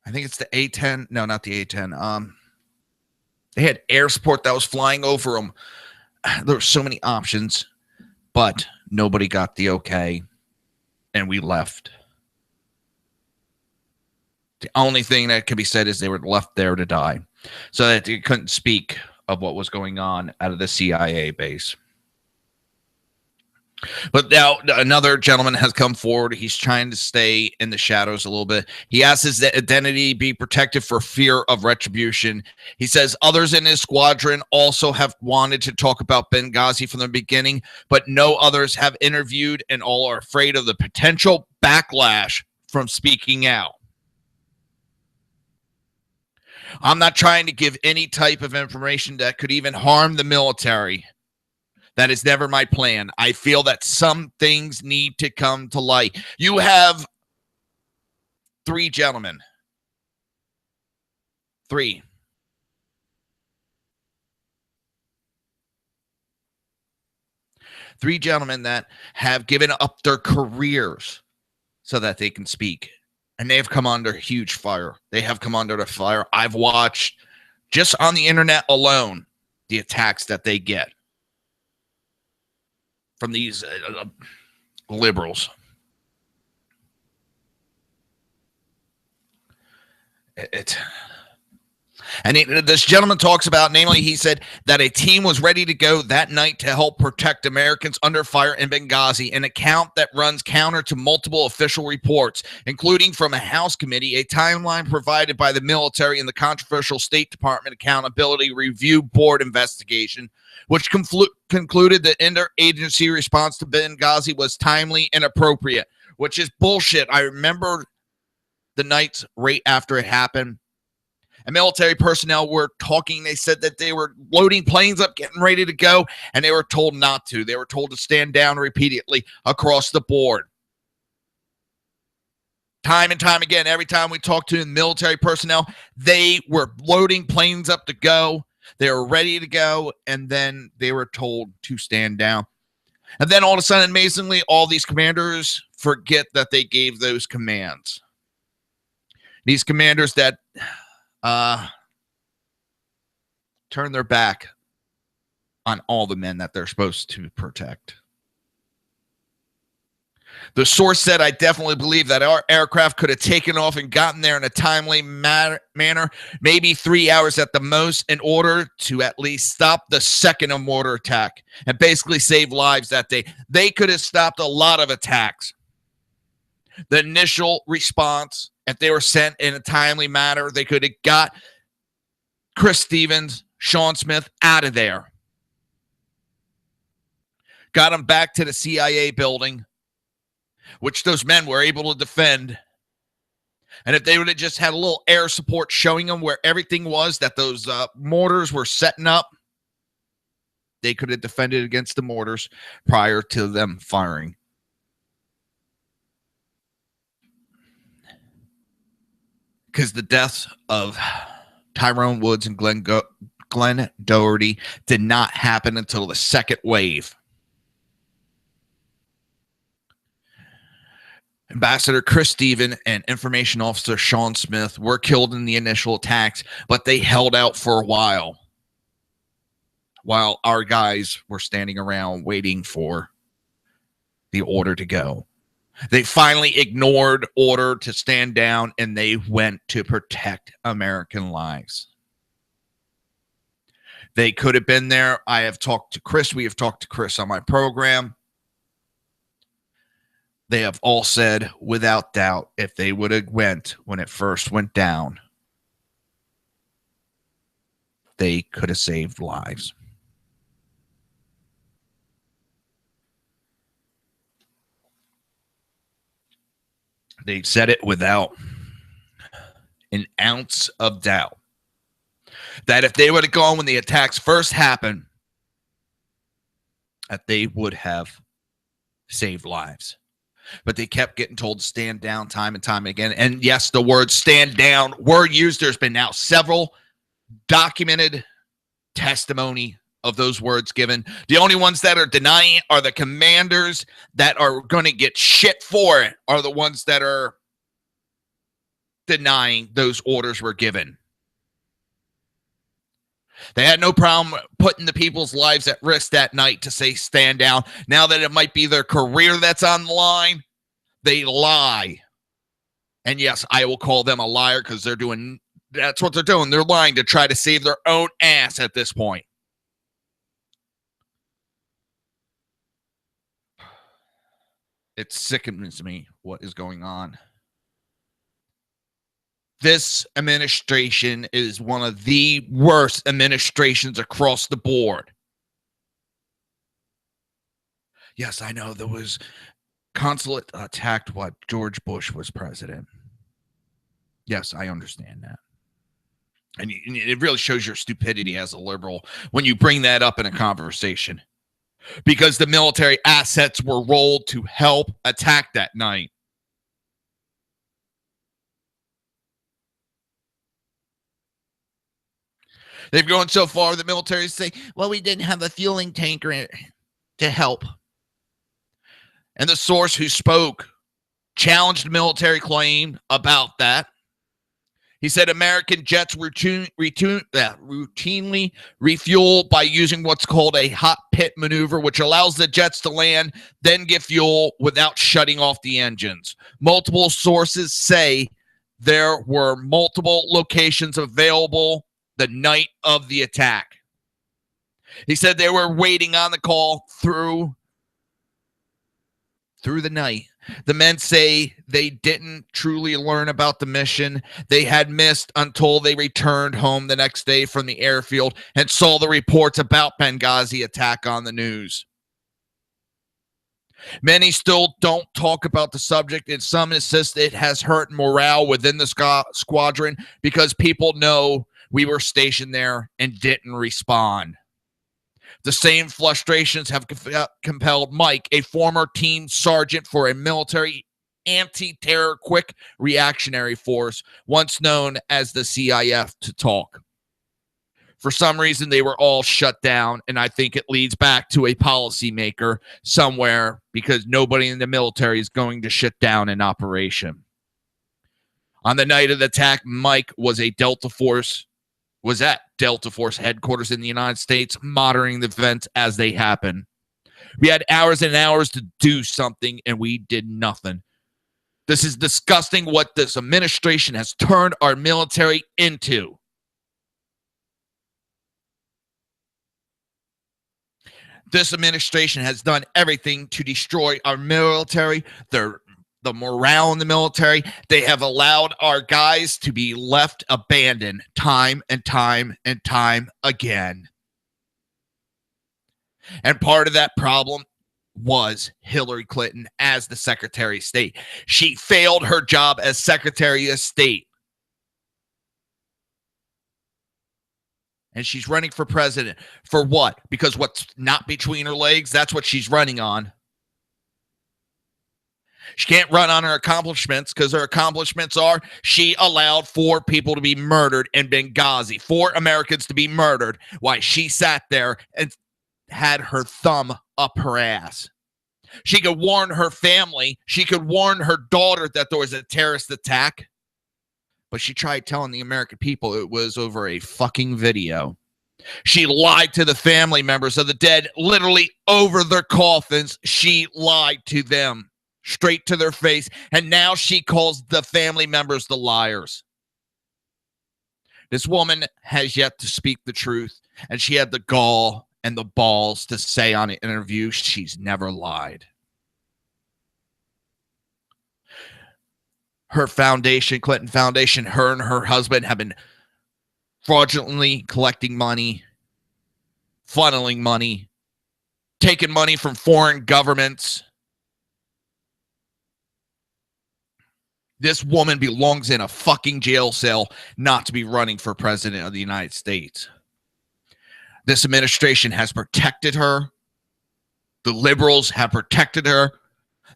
I think it's the A-10. No, not the A-10. They had air support that was flying over them. There were so many options, but nobody got the okay, and we left. The only thing that could be said is they were left there to die, so that they couldn't speak of what was going on out of the CIA base. But now another gentleman has come forward. He's trying to stay in the shadows a little bit. He asks his identity be protected for fear of retribution. He says others in his squadron also have wanted to talk about Benghazi from the beginning, but no others have interviewed, and all are afraid of the potential backlash from speaking out. I'm not trying to give any type of information that could even harm the military. That is never my plan. I feel that some things need to come to light. You have three gentlemen. Three gentlemen that have given up their careers so that they can speak. And they have come under huge fire. They have come under the fire. I've watched just on the internet alone the attacks that they get from these liberals. This gentleman talks about, namely, he said that a team was ready to go that night to help protect Americans under fire in Benghazi, an account that runs counter to multiple official reports, including from a House committee, a timeline provided by the military in the controversial State Department Accountability Review Board investigation, which concluded the interagency response to Benghazi was timely and appropriate, which is bullshit. I remember the nights right after it happened. And military personnel were talking. They said that they were loading planes up, getting ready to go, and they were told not to. They were told to stand down repeatedly across the board. Time and time again, every time we talked to military personnel, they were loading planes up to go. They were ready to go, and then they were told to stand down. And then all of a sudden, amazingly, all these commanders forget that they gave those commands. These commanders that turn their back on all the men that they're supposed to protect. The source said, I definitely believe that our aircraft could have taken off and gotten there in a timely manner, maybe 3 hours at the most, in order to at least stop the second mortar attack and basically save lives that day. They could have stopped a lot of attacks. The initial response, if they were sent in a timely manner, they could have got Chris Stevens, Sean Smith out of there. Got them back to the CIA building, which those men were able to defend. And if they would have just had a little air support showing them where everything was that those mortars were setting up, they could have defended against the mortars prior to them firing. Because the deaths of Tyrone Woods and Glenn Doherty did not happen until the second wave. Ambassador Chris Stevens and Information Officer Sean Smith were killed in the initial attacks, but they held out for a while our guys were standing around waiting for the order to go. They finally ignored order to stand down, and they went to protect American lives. They could have been there. I have talked to Chris. We have talked to Chris on my program. They have all said, without doubt, if they would have went when it first went down, they could have saved lives. They said it without an ounce of doubt that if they would have gone when the attacks first happened, that they would have saved lives. But they kept getting told to stand down time and time again. And yes, the word stand down were used. There's been now several documented testimony of those words given. The only ones that are denying it are the commanders that are going to get shit for it, are the ones that are denying those orders were given. They had no problem putting the people's lives at risk that night to say stand down. Now that it might be their career that's on the line, they lie. And yes, I will call them a liar because that's what they're doing. They're lying to try to save their own ass at this point. It sickens me what is going on. This administration is one of the worst administrations across the board. Yes, I know there was consulate attacked while George Bush was president. Yes, I understand that. And it really shows your stupidity as a liberal when you bring that up in a conversation. Because the military assets were rolled to help attack that night. They've gone so far, the military say, well, we didn't have a fueling tanker to help. And the source who spoke challenged the military claim about that. He said American jets routinely refuel by using what's called a hot pit maneuver, which allows the jets to land, then get fuel without shutting off the engines. Multiple sources say there were multiple locations available the night of the attack. He said they were waiting on the call through the night. The men say they didn't truly learn about the mission they had missed until they returned home the next day from the airfield and saw the reports about Benghazi attack on the news. Many still don't talk about the subject, and some insist it has hurt morale within the squadron because people know we were stationed there and didn't respond. The same frustrations have compelled Mike, a former team sergeant for a military anti-terror quick reactionary force, once known as the CIF, to talk. For some reason, they were all shut down, and I think it leads back to a policymaker somewhere because nobody in the military is going to shut down an operation. On the night of the attack, Mike was at Delta Force headquarters in the United States, monitoring the events as they happen. We had hours and hours to do something, and we did nothing. This is disgusting what this administration has turned our military into. This administration has done everything to destroy our military, the morale in the military. They have allowed our guys to be left abandoned time and time and time again. And part of that problem was Hillary Clinton as the Secretary of State. She failed her job as Secretary of State. And she's running for president. For what? Because what's not between her legs, that's what she's running on. She can't run on her accomplishments because her accomplishments are she allowed 4 people to be murdered in Benghazi, 4 Americans to be murdered while she sat there and had her thumb up her ass. She could warn her family. She could warn her daughter that there was a terrorist attack. But she tried telling the American people it was over a fucking video. She lied to the family members of the dead, literally over their coffins. She lied to them. Straight to their face, and now she calls the family members the liars. This woman has yet to speak the truth, and she had the gall and the balls to say on an interview she's never lied. Her foundation, Clinton Foundation, her and her husband have been fraudulently collecting money, funneling money, taking money from foreign governments. This woman belongs in a fucking jail cell not to be running for president of the United States. This administration has protected her. The liberals have protected her.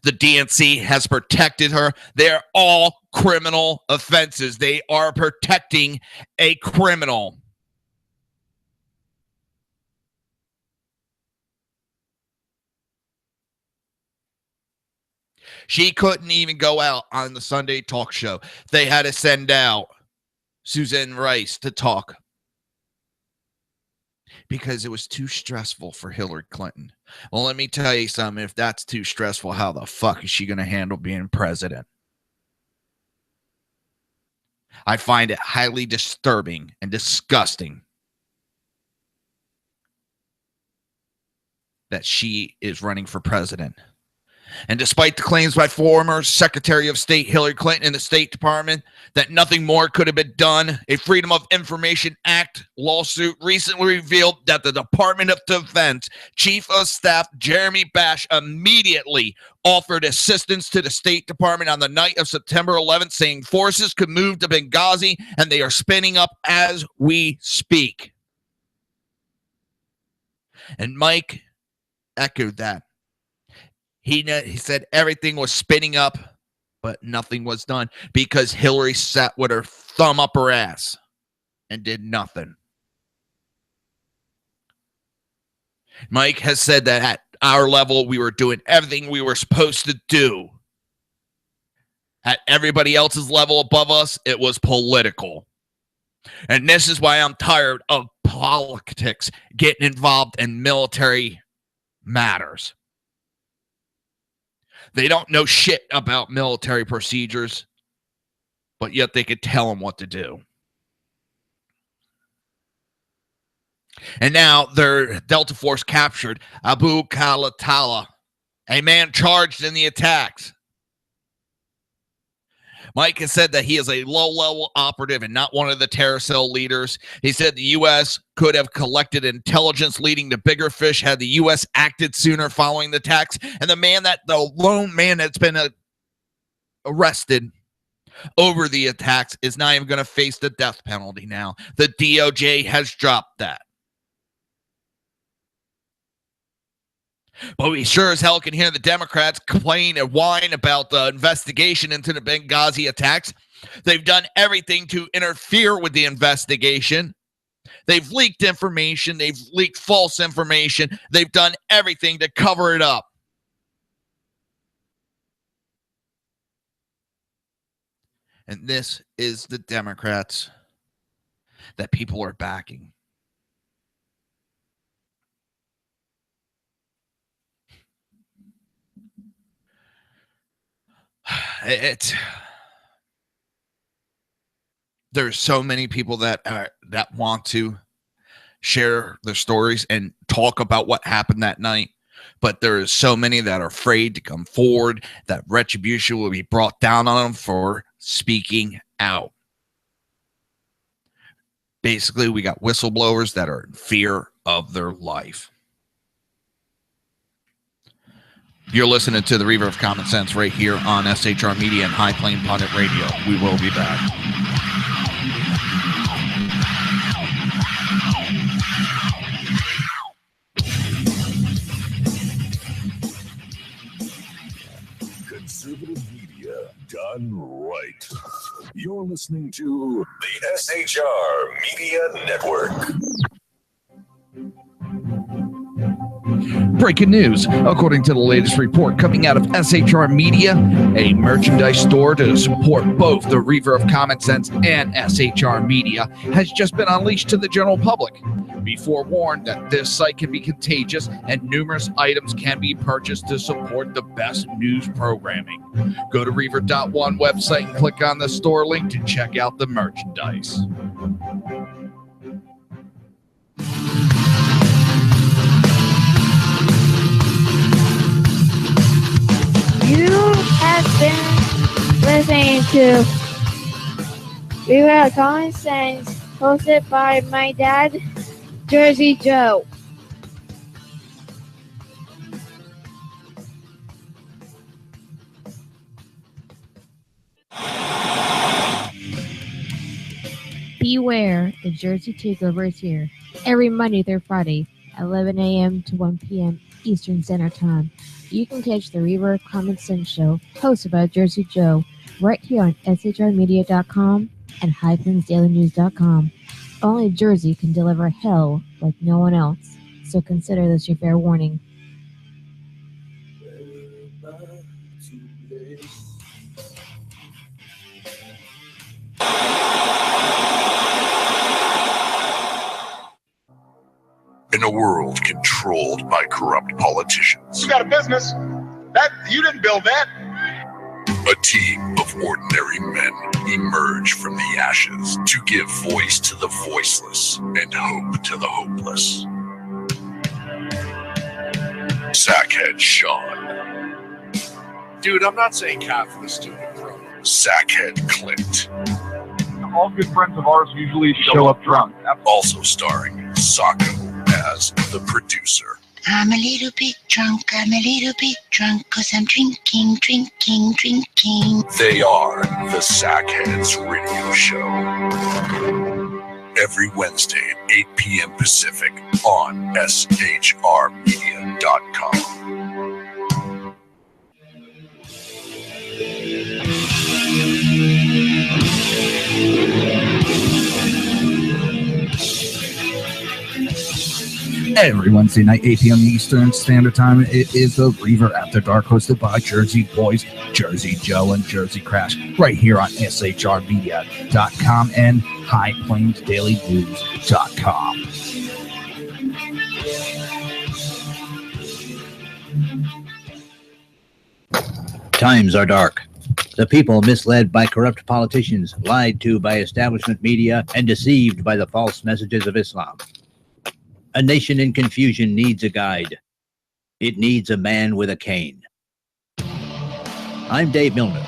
The DNC has protected her. They're all criminal offenses. They are protecting a criminal. She couldn't even go out on the Sunday talk show. They had to send out Susan Rice to talk because it was too stressful for Hillary Clinton. Well, let me tell you something. If that's too stressful, how the fuck is she going to handle being president? I find it highly disturbing and disgusting that she is running for president. And despite the claims by former Secretary of State Hillary Clinton in the State Department that nothing more could have been done, a Freedom of Information Act lawsuit recently revealed that the Department of Defense Chief of Staff Jeremy Bash immediately offered assistance to the State Department on the night of September 11th, saying forces could move to Benghazi, and they are spinning up as we speak. And Mike echoed that. He said everything was spinning up, but nothing was done because Hillary sat with her thumb up her ass and did nothing. Mike has said that at our level, we were doing everything we were supposed to do. At everybody else's level above us, it was political. And this is why I'm tired of politics getting involved in military matters. They don't know shit about military procedures, but yet they could tell them what to do. And now their Delta Force captured Abu Khalatala, a man charged in the attacks. Mike has said that he is a low-level operative and not one of the terror cell leaders. He said the U.S. could have collected intelligence leading to bigger fish had the U.S. acted sooner following the attacks. And the lone man that's been arrested over the attacks is not even going to face the death penalty now. The DOJ has dropped that. But we sure as hell can hear the Democrats complain and whine about the investigation into the Benghazi attacks. They've done everything to interfere with the investigation. They've leaked information. They've leaked false information. They've done everything to cover it up. And this is the Democrats that people are backing. There's so many people that want to share their stories and talk about what happened that night, but there is so many that are afraid to come forward, that retribution will be brought down on them for speaking out. Basically, we got whistleblowers that are in fear of their life. You're listening to the Reaver of Common Sense right here on SHR Media and High Plain Pundit Radio. We will be back. Conservative media done right. You're listening to the SHR Media Network. Breaking news. According to the latest report coming out of SHR Media, a merchandise store to support both the Reaver of Common Sense and SHR Media has just been unleashed to the general public. Be forewarned that this site can be contagious and numerous items can be purchased to support the best news programming. Go to Reaver.one website and click on the store link to check out the merchandise. You have been listening to Reaver of Common Sense, hosted by my dad, Jersey Joe. Beware, the Jersey Takeover is here. Every Monday through Friday, 11 a.m. to 1 p.m. Eastern Standard Time. You can catch the Reaver of Common Sense show, hosted by Jersey Joe, right here on shrmedia.com and highplansdailynews.com. Only Jersey can deliver hell like no one else, so consider this your fair warning. In a world controlled by corrupt politicians, You got a business. That you didn't build that. a team of ordinary men emerge from the ashes to give voice to the voiceless and hope to the hopeless. Sackhead Sean, Dude, I'm not saying half this stupid bro. Sackhead Clint, All good friends of ours usually show up drunk. also starring Sacco as the producer. I'm a little bit drunk, 'cause I'm drinking. They are the Sackheads Radio Show. Every Wednesday at 8 p.m. Pacific on shrmedia.com. Every Wednesday night, 8 p.m. Eastern Standard Time, it is the Reaver After Dark, hosted by Jersey Boys, Jersey Joe, and Jersey Crash, right here on shrmedia.com and highplainsdailynews.com. Times are dark. The people misled by corrupt politicians, lied to by establishment media, and deceived by the false messages of Islam. A nation in confusion needs a guide. It needs a man with a cane. I'm Dave Milner.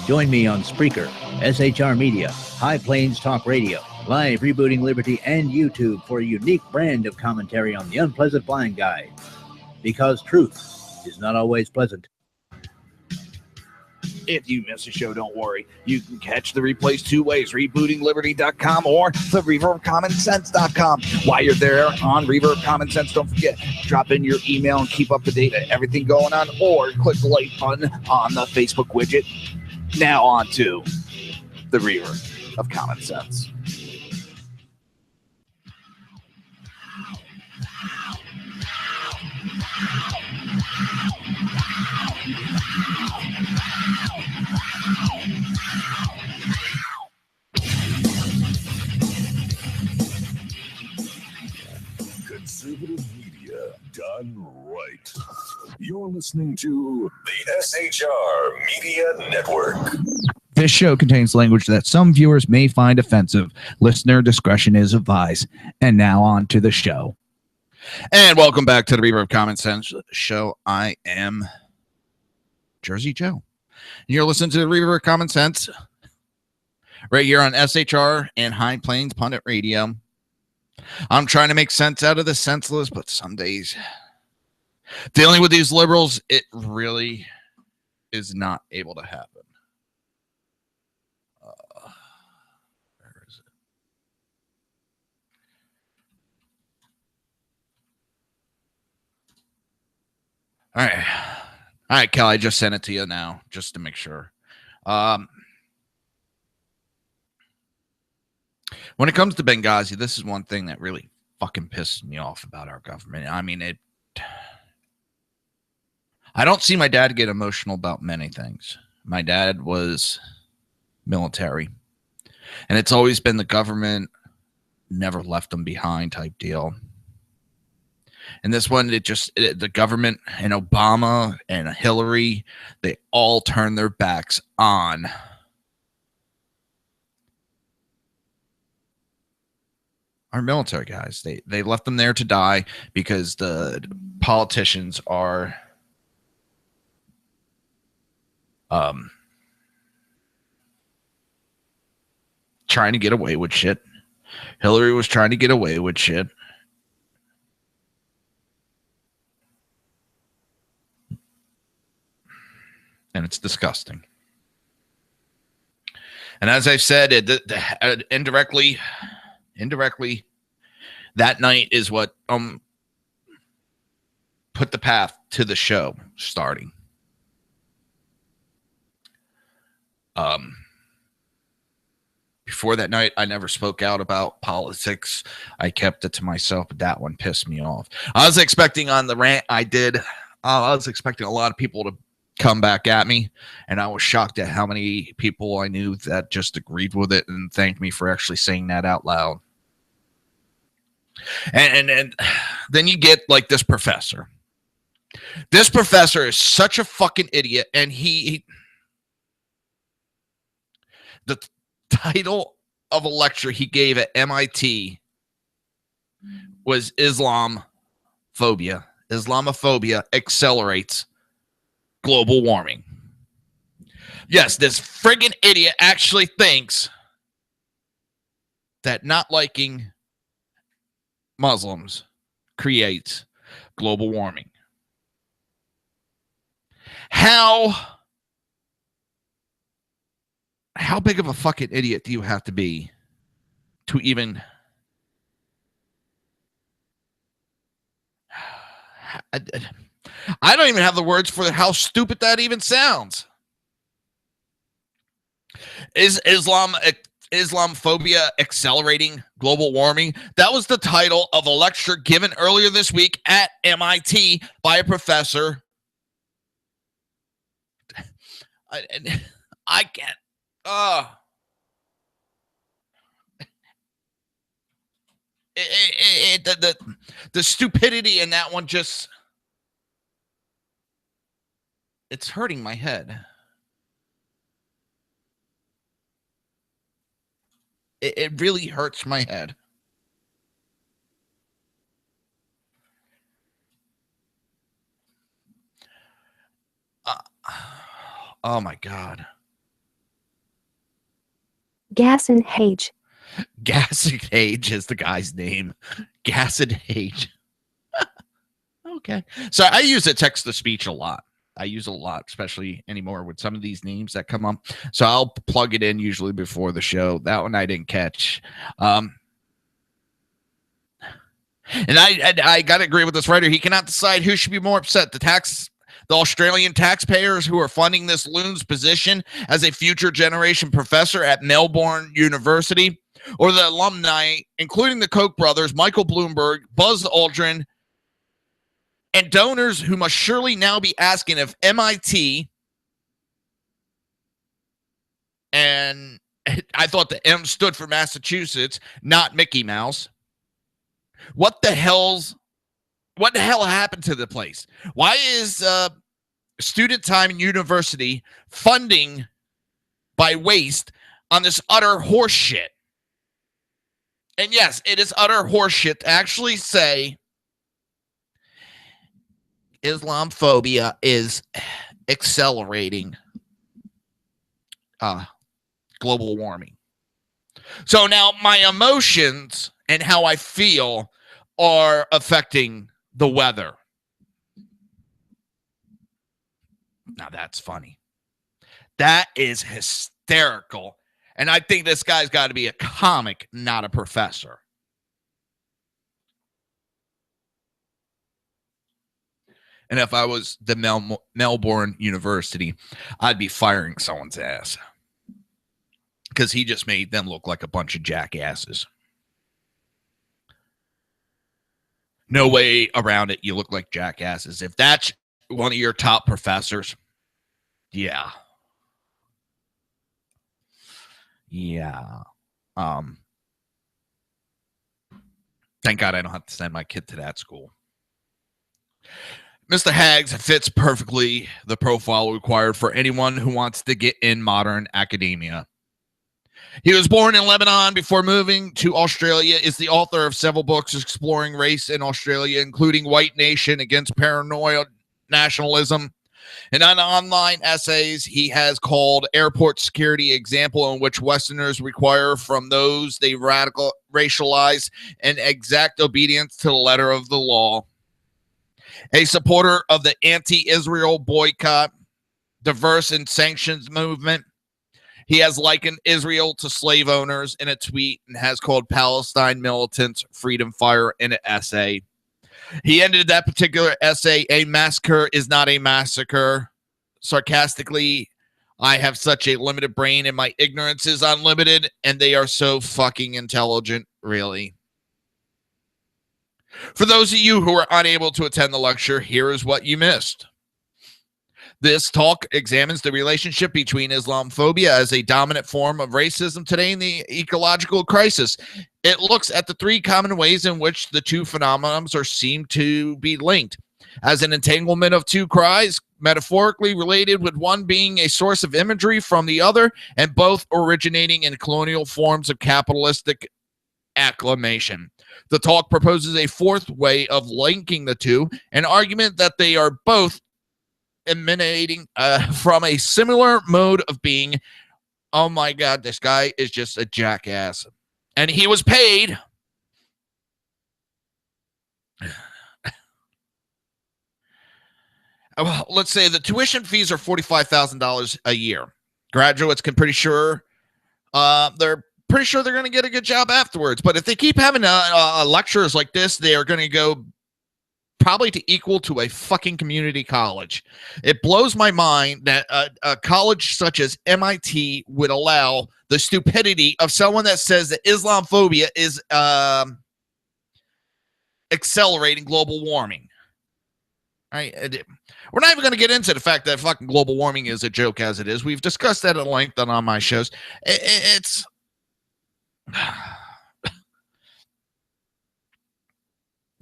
Join me on Spreaker, SHR Media, High Plains Talk Radio, Live Rebooting Liberty, and YouTube for a unique brand of commentary on the unpleasant blind guide. Because truth is not always pleasant. If you miss a show, don't worry. You can catch the replays two ways, rebootingliberty.com or the Reaver of Common Sense.com. While you're there on Reaver of Common Sense, don't forget, drop in your email and keep up to date on everything going on, or click the like button on the Facebook widget. Now on to the Reaver of Common Sense. Conservative media done right. You're listening to the SHR Media Network. This show contains language that some viewers may find offensive. Listener discretion is advised. And now on to the show. And welcome back to the Reaver of Common Sense show. I am Jersey Joe. And you're listening to the Reaver of Common Sense right here on SHR and High Plains Pundit Radio. I'm trying to make sense out of the senseless, but some days dealing with these liberals, it really is not able to happen. Where is it? All right, Cal, I just sent it to you now, just to make sure. When it comes to Benghazi, this is one thing that really fucking pisses me off about our government. I mean, I don't see my dad get emotional about many things. My dad was military, and it's always been the government never left them behind type deal. And this one, the government and Obama and Hillary, they all turned their backs on our military guys. They left them there to die because the politicians are trying to get away with shit. Hillary was trying to get away with shit. And it's disgusting. And as I've said, indirectly, that night is what put the path to the show starting. Before that night, I never spoke out about politics. I kept it to myself, but that one pissed me off. I was expecting on the rant I did, I was expecting a lot of people to come back at me, and I was shocked at how many people I knew that just agreed with it and thanked me for actually saying that out loud. And then you get like this professor. This professor is such a fucking idiot, and the title of a lecture he gave at MIT was Islamophobia. Islamophobia accelerates global warming. Yes, this friggin' idiot actually thinks that not liking Muslims creates global warming. How big of a fucking idiot do you have to be to even I don't even have the words for how stupid that even sounds. Is Islam Islamophobia Accelerating Global Warming? That was the title of a lecture given earlier this week at MIT by a professor. I can't. The stupidity in that one just, it's hurting my head. It really hurts my head. Oh my God. Gas and Hage. Gas and Hage is the guy's name. Gas and Hage. Okay. So I use a text-to-speech a lot. I use it a lot, especially anymore with some of these names that come up. So I'll plug it in usually before the show. That one I didn't catch. And I got to agree with this writer. He cannot decide who should be more upset. The Australian taxpayers who are funding this loon's position as a future generation professor at Melbourne University, or the alumni, including the Koch brothers, Michael Bloomberg, Buzz Aldrin, and donors who must surely now be asking if MIT, and I thought the M stood for Massachusetts, not Mickey Mouse. What the hell happened to the place? Why is student time in university funding by waste on this utter horse shit? And yes, it is utter horse shit to actually say Islamophobia is accelerating global warming. So now my emotions and how I feel are affecting the weather. Now that's funny. That is hysterical. And I think this guy's got to be a comic, not a professor. And if I was the Melbourne University, I'd be firing someone's ass. Because he just made them look like a bunch of jackasses. No way around it. You look like jackasses. If that's one of your top professors, yeah. Yeah. Thank God I don't have to send my kid to that school. Mr. Haggs fits perfectly the profile required for anyone who wants to get in modern academia. He was born in Lebanon before moving to Australia, is the author of several books exploring race in Australia, including White Nation Against Paranoid Nationalism. And on online essays, he has called Airport Security Example, in which Westerners require from those they racialize and exact obedience to the letter of the law. A supporter of the anti-Israel boycott, diverse and sanctions movement, he has likened Israel to slave owners in a tweet and has called Palestine militants freedom fire in an essay. He ended that particular essay, "A massacre is not a massacre." Sarcastically, "I have such a limited brain and my ignorance is unlimited, and they are so fucking intelligent, really." For those of you who are unable to attend the lecture, here is what you missed. This talk examines the relationship between Islamophobia as a dominant form of racism today in the ecological crisis. It looks at the three common ways in which the two phenomena are seen to be linked, as an entanglement of two cries, metaphorically related, with one being a source of imagery from the other, and both originating in colonial forms of capitalistic acclamation. The talk proposes a fourth way of linking the two, an argument that they are both emanating from a similar mode of being. Oh my God, this guy is just a jackass. And he was paid well, let's say the tuition fees are $45,000 a year. Graduates can pretty sure they're going to get a good job afterwards. But if they keep having lectures like this, they are going to go probably to equal to a fucking community college. It blows my mind that a college such as MIT would allow the stupidity of someone that says that Islamophobia is accelerating global warming. Right? We're not even going to get into the fact that fucking global warming is a joke as it is. We've discussed that at length on my shows. It's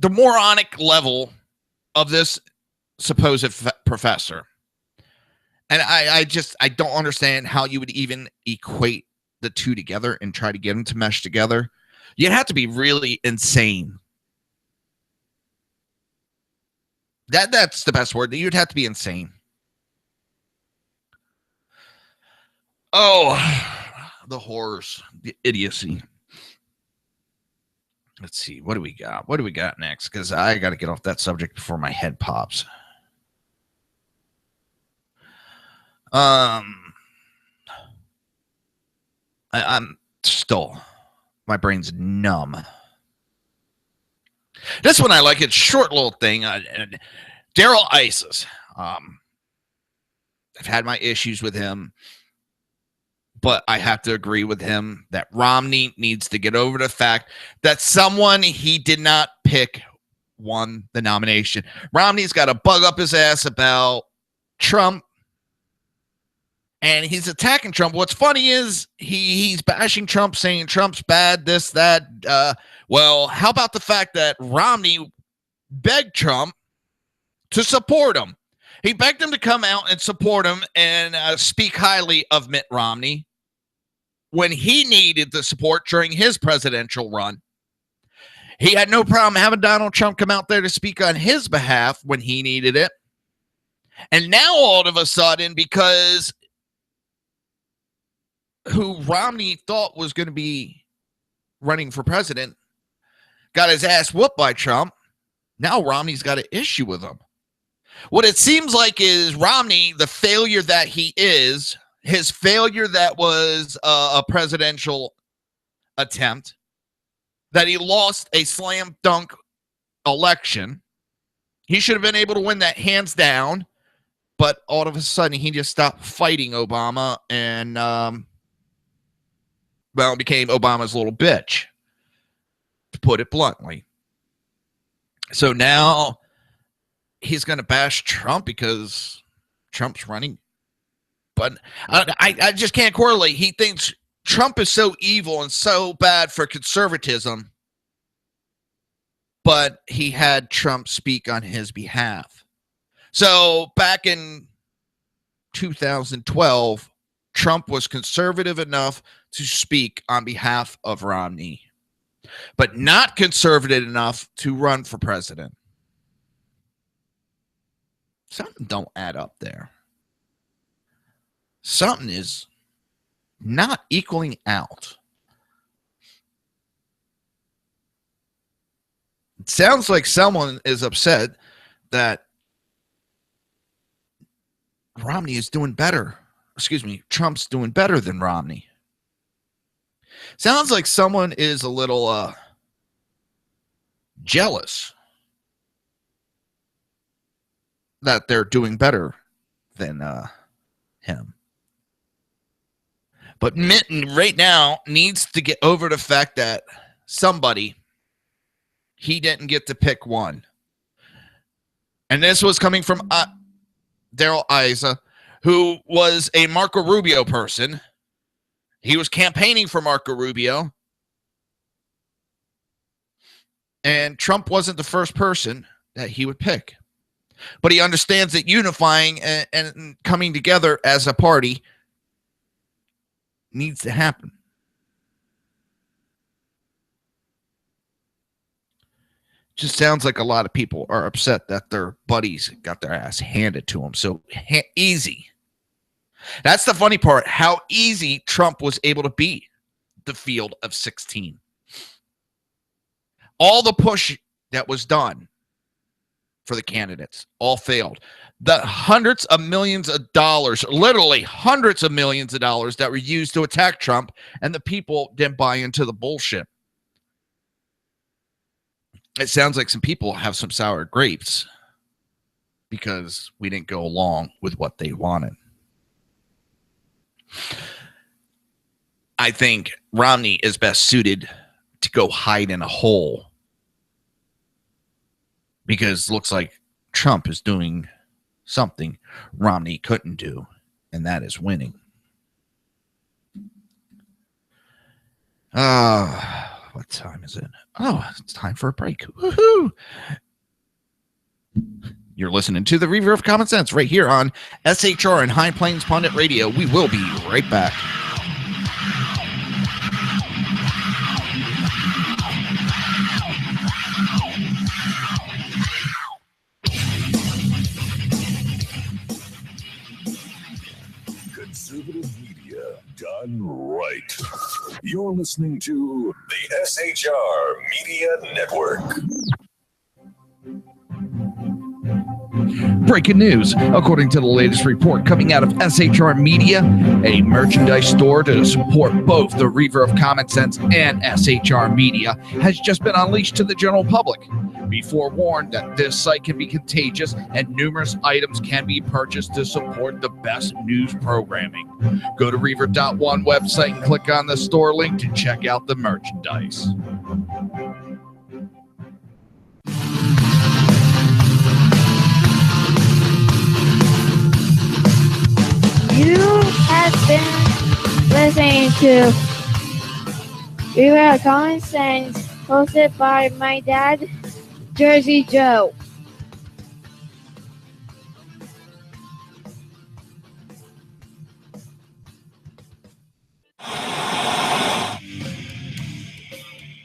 the moronic level of this supposed professor. And I don't understand how you would even equate the two together and try to get them to mesh together. You'd have to be really insane. That's the best word. You'd have to be insane. Oh, the horrors, the idiocy. Let's see. What do we got? What do we got next? Because I got to get off that subject before my head pops. I'm still, my brain's numb. This one I like. It's short little thing. Daryl Isis. I've had my issues with him, but I have to agree with him that Romney needs to get over the fact that someone he did not pick won the nomination. Romney's got a bug up his ass about Trump, and he's attacking Trump. What's funny is he's bashing Trump, saying Trump's bad, this, that. Well, how about the fact that Romney begged Trump to support him? He begged him to come out and support him and speak highly of Mitt Romney when he needed the support during his presidential run. He had no problem having Donald Trump come out there to speak on his behalf when he needed it. And now all of a sudden, because who Romney thought was going to be running for president got his ass whooped by Trump, now Romney's got an issue with him. What it seems like is Romney, the failure that he is, his failure that was a presidential attempt, that he lost a slam dunk election. He should have been able to win that hands down, but all of a sudden he just stopped fighting Obama and, became Obama's little bitch, to put it bluntly. So now he's going to bash Trump because Trump's running. But I just can't correlate. He thinks Trump is so evil and so bad for conservatism, but he had Trump speak on his behalf. So back in 2012, Trump was conservative enough to speak on behalf of Romney, but not conservative enough to run for president. Something don't add up there. Something is not equaling out. It sounds like someone is upset that Romney is doing better. Excuse me, Trump's doing better than Romney. Sounds like someone is a little jealous that they're doing better than him. But Mitten right now needs to get over the fact that he didn't get to pick one. And this was coming from Daryl Issa, who was a Marco Rubio person. He was campaigning for Marco Rubio. And Trump wasn't the first person that he would pick. But he understands that unifying and coming together as a party needs to happen. Just sounds like a lot of people are upset that their buddies got their ass handed to them so easy. That's the funny part, how easy Trump was able to beat the field of 16. All the push that was done for the candidates all failed. The hundreds of millions of dollars, literally hundreds of millions of dollars that were used to attack Trump, and the people didn't buy into the bullshit. it sounds like some people have some sour grapes because we didn't go along with what they wanted. I think Romney is best suited to go hide in a hole because it looks like Trump is doing something Romney couldn't do, and that is winning. What time is it? Oh, it's time for a break. Woohoo! You're listening to the Reaver of Common Sense right here on SHR and High Plains Pundit Radio. We will be right back. Conservative media done right. You're listening to the SHR Media Network. Breaking news. According to the latest report coming out of SHR Media, a merchandise store to support both the Reaver of Common Sense and SHR Media has just been unleashed to the general public. Be forewarned that this site can be contagious and numerous items can be purchased to support the best news programming. Go to Reaver.one website and click on the store link to check out the merchandise. You have been listening to Reaver of Common Sense, hosted by my dad, Jersey Joe.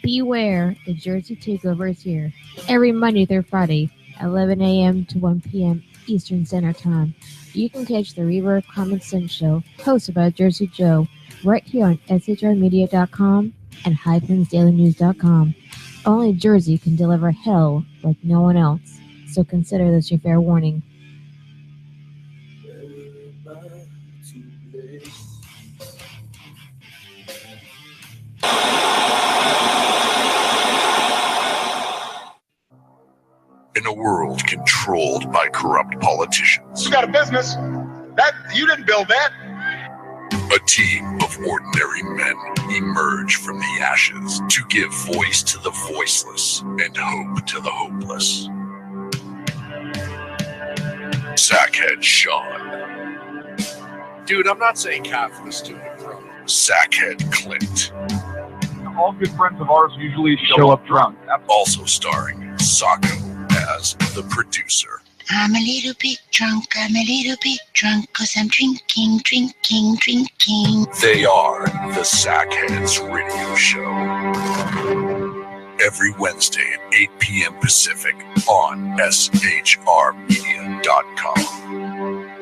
Beware, the Jersey Takeover is here. Every Monday through Friday, 11 a.m. to 1 p.m. Eastern Standard Time. You can catch the Reaver of Common Sense show, hosted by Jersey Joe, right here on shrmedia.com and highplansdailynews.com. Only Jersey can deliver hell like no one else, so consider this your fair warning. In a world controlled by corrupt politicians, You got a business. That you didn't build that. a team of ordinary men emerge from the ashes to give voice to the voiceless and hope to the hopeless. Sackhead Sean, Dude, I'm not saying cat for the stupid bro. Sackhead Clint, All good friends of ours usually show up drunk. also starring Sacco as the producer. I'm a little bit drunk, cause I'm drinking. They are the Sackheads Radio Show. Every Wednesday at 8 p.m. Pacific on shrmedia.com.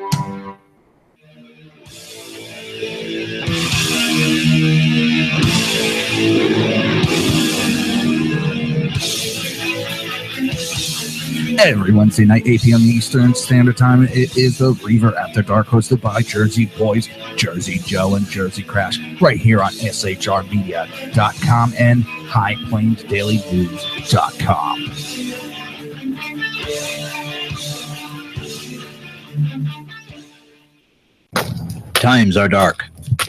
Every Wednesday night, 8 p.m. Eastern Standard Time, it is the Reaver After Dark, hosted by Jersey Boys, Jersey Joe, and Jersey Crash, right here on shrmedia.com and highplansdailynews.com. Times are dark.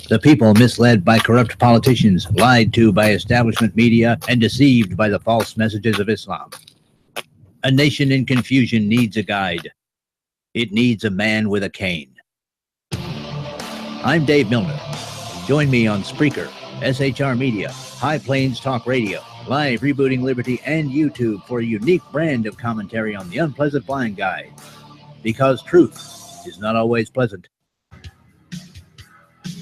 The people misled by corrupt politicians, lied to by establishment media, and deceived by the false messages of Islam. A nation in confusion needs a guide. It needs a man with a cane. I'm Dave Milner. Join me on Spreaker, SHR Media, High Plains Talk Radio, Live Rebooting Liberty, and YouTube for a unique brand of commentary on the unpleasant blind guide. Because truth is not always pleasant.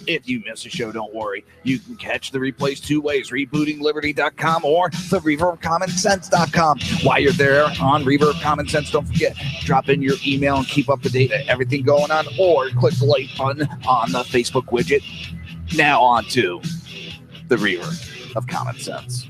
If you miss a show, don't worry. You can catch the replays two ways, rebootingliberty.com or the reaverofcommonsense.com. While you're there on Reaver of Common Sense, don't forget, drop in your email and keep up to date on everything going on, or click the like button on the Facebook widget. Now on to the Reaver of Common Sense.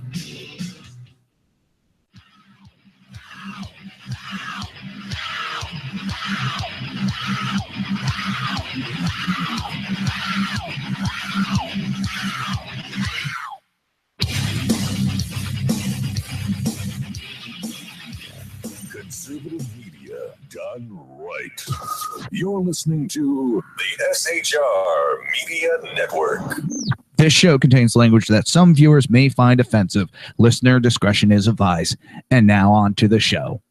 Conservative media done right. You're listening to the SHR Media Network. This show contains language that some viewers may find offensive. Listener discretion is advised. And now on to the show.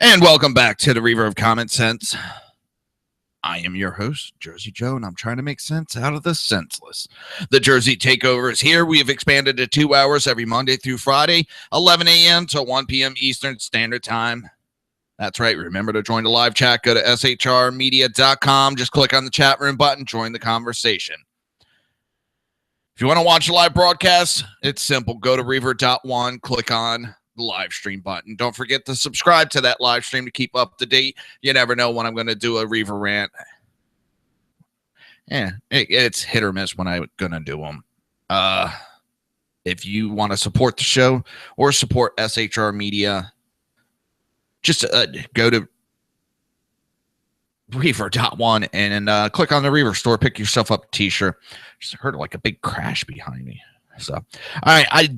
And welcome back to the Reaver of Common Sense. I am your host, Jersey Joe, and I'm trying to make sense out of the senseless. The Jersey Takeover is here. We have expanded to 2 hours every Monday through Friday, 11 a.m. to 1 p.m. Eastern Standard Time. That's right. Remember to join the live chat. Go to shrmedia.com. Just click on the chat room button. Join the conversation. If you want to watch a live broadcast, it's simple. Go to Reaver.one, click on the live stream button. Don't forget to subscribe to that live stream to keep up to date. You never know when I'm going to do a Reaver rant. It's hit or miss when I'm going to do them. If you want to support the show or support SHR Media, just go to Reaver.one and click on the Reaver store. Pick yourself up a t-shirt. Just heard like a big crash behind me. So, all right,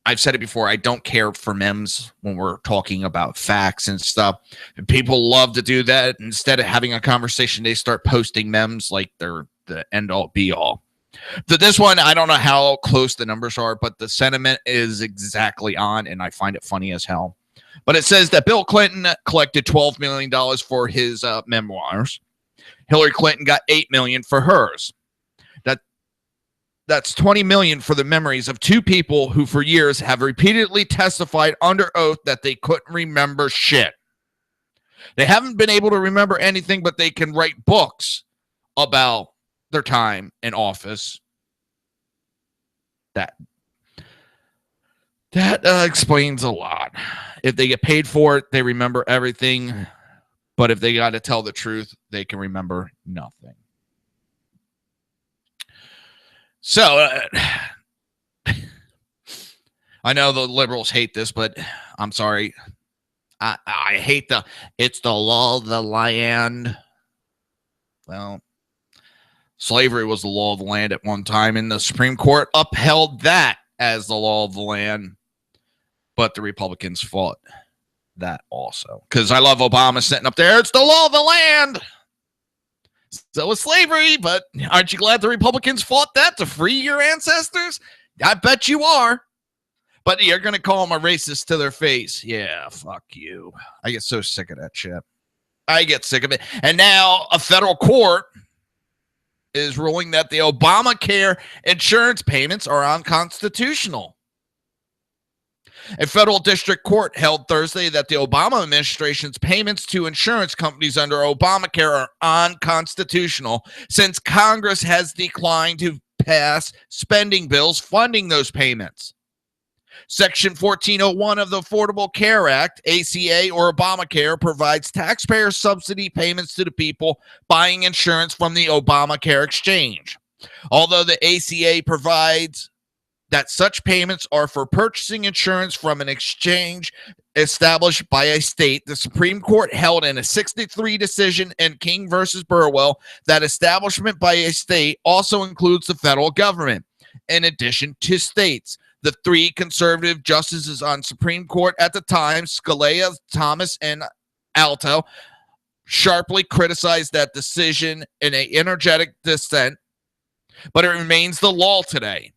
I've said it before. I don't care for memes when we're talking about facts and stuff. People love to do that. Instead of having a conversation, they start posting memes like they're the end-all, be-all. This one, I don't know how close the numbers are, but the sentiment is exactly on, and I find it funny as hell. But it says that Bill Clinton collected $12 million for his memoirs. Hillary Clinton got $8 million for hers. That's $20 million for the memories of two people who for years have repeatedly testified under oath that they couldn't remember shit. They haven't been able to remember anything, but they can write books about their time in office. That explains a lot. If they get paid for it, they remember everything. But if they got to tell the truth, they can remember nothing. So, I know the liberals hate this, but I'm sorry. I hate it's the law of the land. Well, slavery was the law of the land at one time, and the Supreme Court upheld that as the law of the land. But the Republicans fought that also. Because I love Obama sitting up there. It's the law of the land. So is slavery, but aren't you glad the Republicans fought that to free your ancestors? I bet you are. But you're going to call them a racist to their face. Yeah, fuck you. I get so sick of that shit. I get sick of it. And now a federal court is ruling that the Obamacare insurance payments are unconstitutional. A federal district court held Thursday that the Obama administration's payments to insurance companies under Obamacare are unconstitutional since Congress has declined to pass spending bills funding those payments. Section 1401 of the Affordable Care Act, ACA or Obamacare, provides taxpayer subsidy payments to the people buying insurance from the Obamacare exchange. Although the ACA provides that such payments are for purchasing insurance from an exchange established by a state, the Supreme Court held in a 6-3 decision in King versus Burwell that establishment by a state also includes the federal government. In addition to states, the three conservative justices on Supreme Court at the time, Scalia, Thomas, and Alito, sharply criticized that decision in an energetic dissent, but it remains the law today.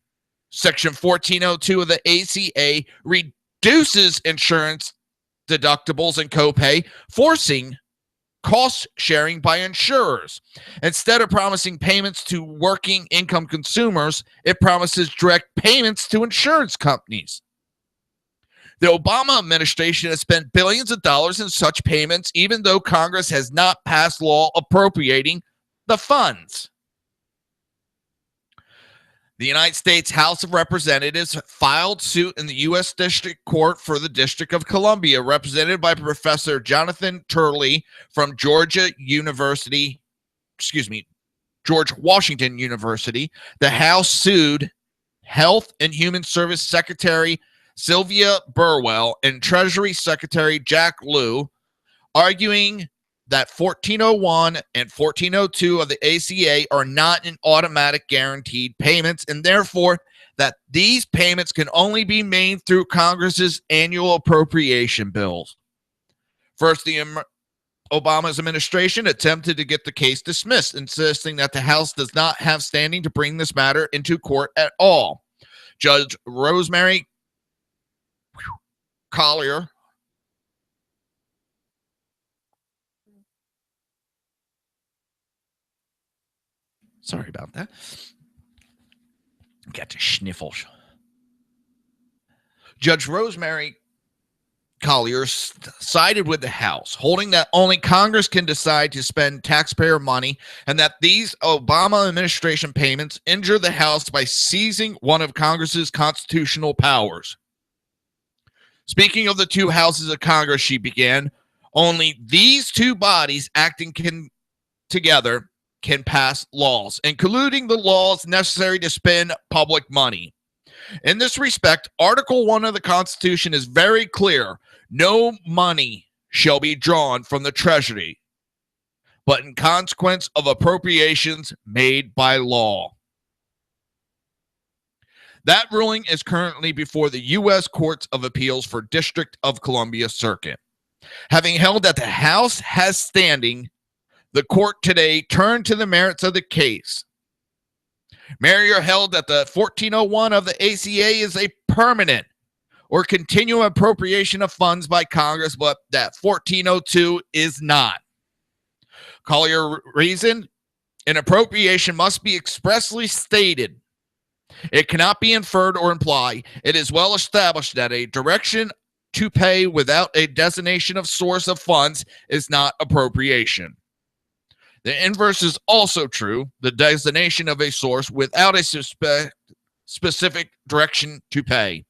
Section 1402 of the ACA reduces insurance deductibles and copay, forcing cost sharing by insurers. Instead of promising payments to working income consumers, it promises direct payments to insurance companies. The Obama administration has spent billions of dollars in such payments, even though Congress has not passed law appropriating the funds. The United States House of Representatives filed suit in the U.S. District Court for the District of Columbia, represented by Professor Jonathan Turley from George Washington University. The House sued Health and Human Service Secretary Sylvia Burwell and Treasury Secretary Jack Lew, arguing that 1401 and 1402 of the ACA are not an automatic guaranteed payments, and therefore that these payments can only be made through Congress's annual appropriation bills. First, Obama's administration attempted to get the case dismissed, insisting that the House does not have standing to bring this matter into court at all. Judge Rosemary Collier sorry about that. Got to sniffle. Judge Rosemary Collier sided with the House, holding that only Congress can decide to spend taxpayer money and that these Obama administration payments injure the House by seizing one of Congress's constitutional powers. Speaking of the two houses of Congress, she began, only these two bodies acting together can pass laws, including the laws necessary to spend public money. In this respect, Article 1 of the Constitution is very clear. No money shall be drawn from the Treasury, but in consequence of appropriations made by law. That ruling is currently before the U.S. Courts of Appeals for District of Columbia Circuit. Having held that the House has standing, the court today turned to the merits of the case. Merrier held that the 1401 of the ACA is a permanent or continual appropriation of funds by Congress, but that 1402 is not. Collier reasoned, an appropriation must be expressly stated. It cannot be inferred or implied. It is well established that a direction to pay without a designation of source of funds is not appropriation. The inverse is also true. The designation of a source without a specific direction to pay.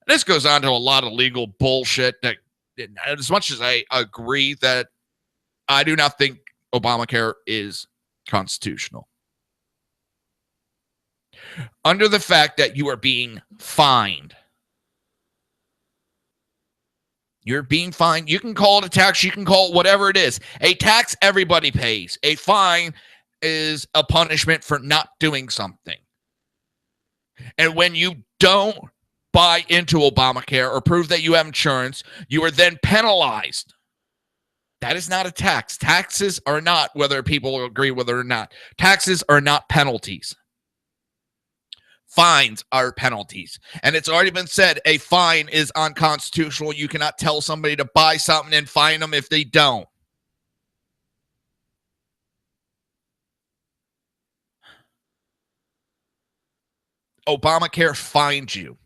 This goes on to a lot of legal bullshit that, as much as I agree that I do not think Obamacare is constitutional. Under the fact that you are being fined. You're being fined. You can call it a tax. You can call it whatever it is. A tax everybody pays. A fine is a punishment for not doing something. And when you don't buy into Obamacare or prove that you have insurance, you are then penalized. That is not a tax. Taxes are not, whether people agree with it or not, taxes are not penalties. Fines are penalties. And it's already been said, a fine is unconstitutional. You cannot tell somebody to buy something and fine them if they don't. Obamacare fined you.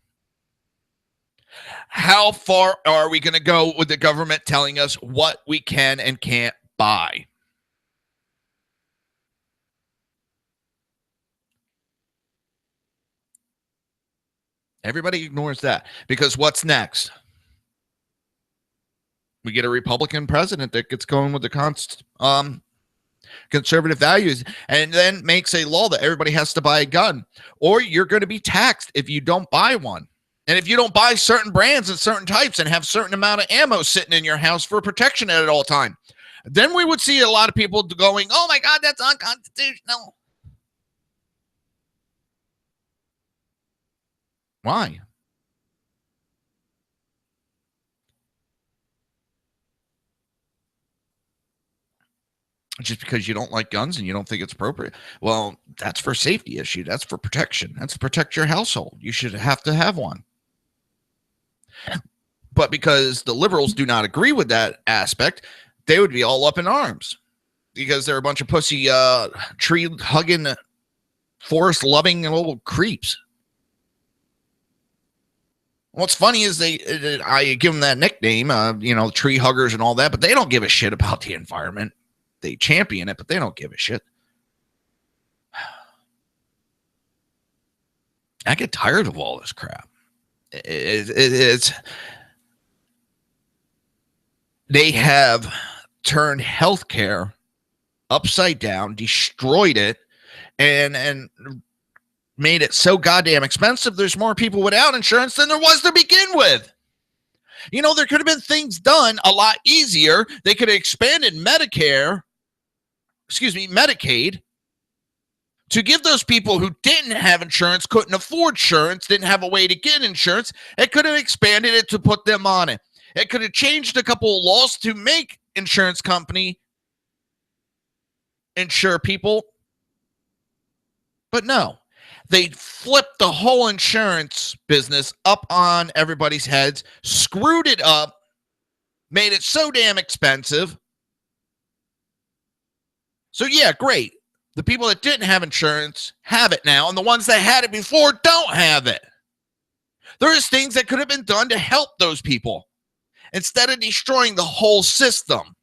How far are we going to go with the government telling us what we can and can't buy? Everybody ignores that because what's next? We get a Republican president that gets going with the conservative values and then makes a law that everybody has to buy a gun, or you're going to be taxed if you don't buy one. And if you don't buy certain brands and certain types and have certain amount of ammo sitting in your house for protection at all time, then we would see a lot of people going, oh my God, that's unconstitutional. Why? Just because you don't like guns and you don't think it's appropriate? Well, that's for safety issue. That's for protection. That's to protect your household. You should have to have one. But because the liberals do not agree with that aspect, they would be all up in arms because they're a bunch of pussy, tree-hugging, forest-loving little creeps. What's funny is I give them that nickname, tree huggers and all that, but they don't give a shit about the environment. They champion it, but they don't give a shit. I get tired of all this crap. They have turned healthcare upside down, destroyed it, and made it so goddamn expensive. There's more people without insurance than there was to begin with. You know, there could have been things done a lot easier. They could have expanded Medicaid to give those people who didn't have insurance, couldn't afford insurance, didn't have a way to get insurance. It could have expanded it to put them on it. It could have changed a couple of laws to make insurance company insure people. But no, they flipped the whole insurance business up on everybody's heads, screwed it up, made it so damn expensive. So yeah, great. The people that didn't have insurance have it now, and the ones that had it before don't have it. There's things that could have been done to help those people instead of destroying the whole system.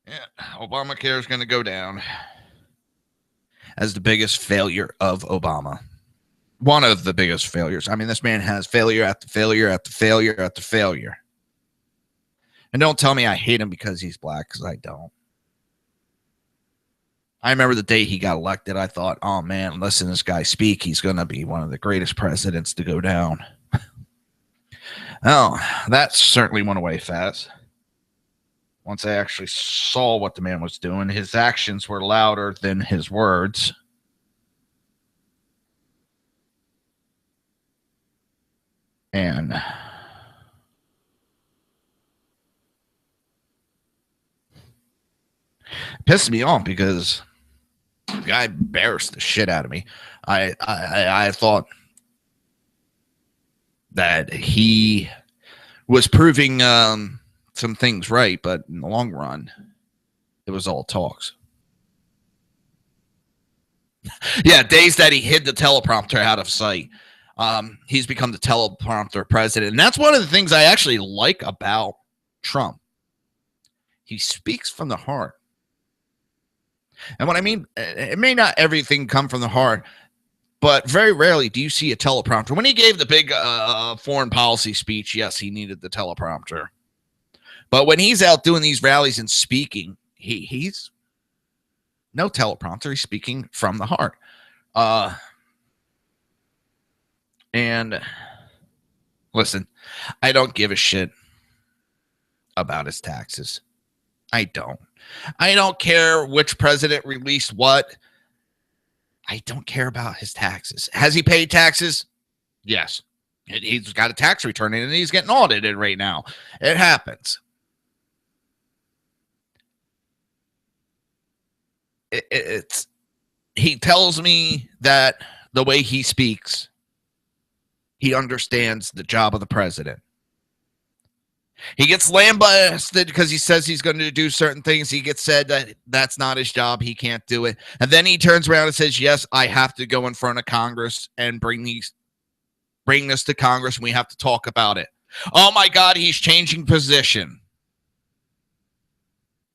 Yeah, Obamacare is going to go down as the biggest failure of Obama. One of the biggest failures. I mean, this man has failure after failure after failure after failure. And don't tell me I hate him because he's black, because I don't. I remember the day he got elected, I thought, oh man, listen to this guy speak. He's going to be one of the greatest presidents to go down. Oh, that certainly went away fast. Once I actually saw what the man was doing, his actions were louder than his words. And pissed me off because the guy embarrassed the shit out of me. I thought that he was proving some things right, but in the long run, it was all talks. Yeah, days that he hid the teleprompter out of sight. He's become the teleprompter president. And that's one of the things I actually like about Trump. He speaks from the heart. And what I mean, it may not everything come from the heart, but very rarely do you see a teleprompter. When he gave the big foreign policy speech, yes, he needed the teleprompter. But when he's out doing these rallies and speaking, he's no teleprompter. He's speaking from the heart. And listen, I don't give a shit about his taxes. I don't care which president released what. I don't care about his taxes. Has he paid taxes? Yes. He's got a tax return and he's getting audited right now. It happens. He tells me that the way he speaks, he understands the job of the president. He gets lambasted because he says he's going to do certain things. He gets said that that's not his job. He can't do it. And then he turns around and says, yes, I have to go in front of Congress and bring this to Congress, and we have to talk about it. Oh my God, he's changing position.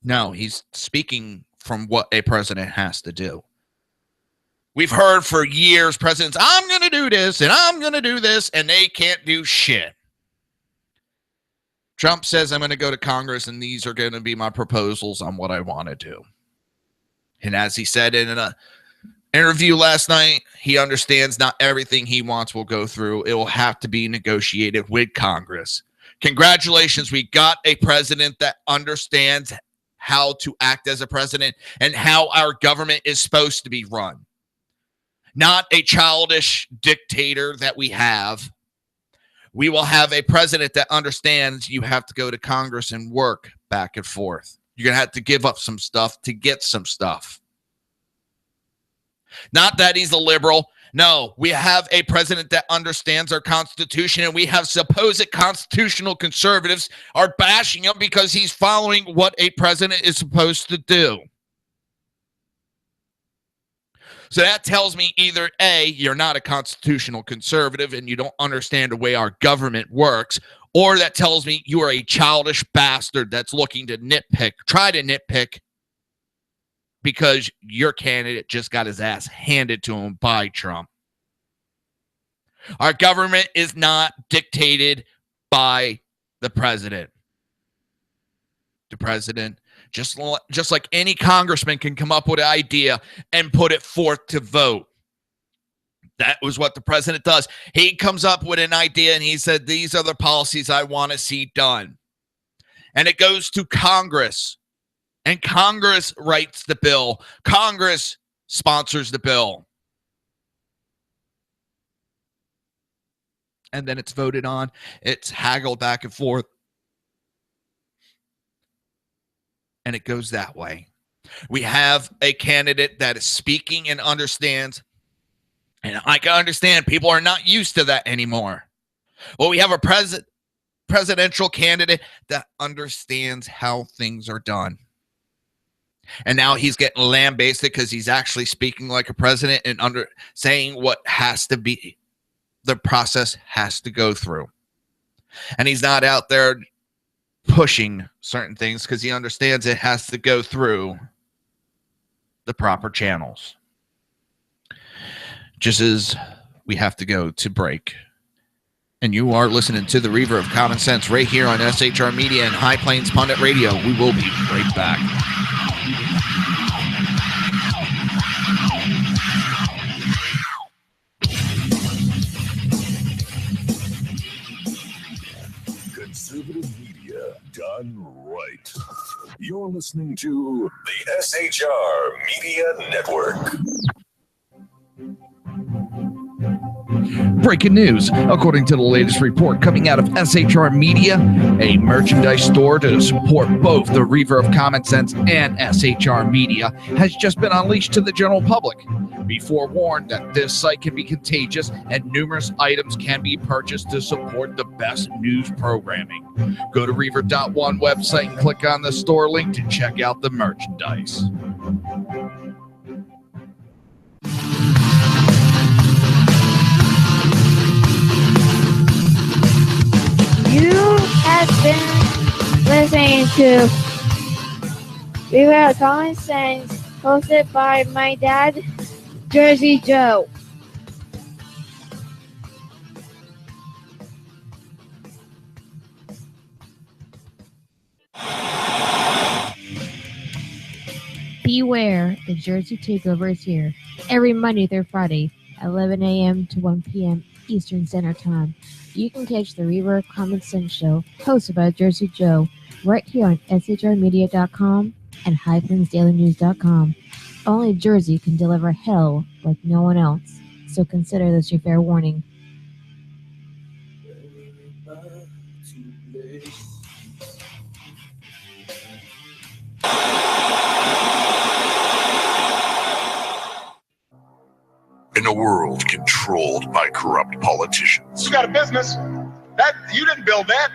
No, he's speaking from what a president has to do. We've heard for years presidents, I'm going to do this and I'm going to do this, and they can't do shit. Trump says, I'm going to go to Congress and these are going to be my proposals on what I want to do. And as he said in an interview last night, he understands not everything he wants will go through. It will have to be negotiated with Congress. Congratulations. We got a president that understands how to act as a president and how our government is supposed to be run. Not a childish dictator that we have. We will have a president that understands you have to go to Congress and work back and forth. You're going to have to give up some stuff to get some stuff. Not that he's a liberal. No, we have a president that understands our Constitution, and we have supposed constitutional conservatives are bashing him because he's following what a president is supposed to do. So that tells me either A, you're not a constitutional conservative and you don't understand the way our government works, or that tells me you are a childish bastard that's looking to try to nitpick because your candidate just got his ass handed to him by Trump. Our government is not dictated by the president. The president, just like any congressman, can come up with an idea and put it forth to vote. That was what the president does. He comes up with an idea and he said, these are the policies I want to see done. And it goes to Congress. And Congress writes the bill. Congress sponsors the bill. and then it's voted on. It's haggled back and forth, and it goes that way. We have a candidate that is speaking and understands, and I can understand people are not used to that anymore. Well, we have a presidential candidate that understands how things are done. And now he's getting lambasted because he's actually speaking like a president and saying what has to be, the process has to go through. And he's not out there pushing certain things because he understands it has to go through the proper channels. Just as we have to go to break. And you are listening to the Reaver of Common Sense right here on SHR Media and High Plains Pundit Radio. We will be right back. Conservative media done right. You're listening to the SHR Media Network. Breaking news. According to the latest report coming out of SHR Media, a merchandise store to support both the Reaver of Common Sense and SHR Media has just been unleashed to the general public. Be forewarned that this site can be contagious and numerous items can be purchased to support the best news programming. Go to Reaver.one website and click on the store link to check out the merchandise. You have been listening to Reaver of Common Sense, hosted by my dad, Jersey Joe. Beware, the Jersey Takeover is here. Every Monday through Friday, 11 a.m. to 1 p.m. Eastern Standard Time. You can catch the Reaver of Common Sense show, hosted by Jersey Joe, right here on shrmedia.com and highplansdailynews.com. Only Jersey can deliver hell like no one else, so consider this your fair warning. In a world controlled by corrupt politicians, You got a business. That you didn't build that.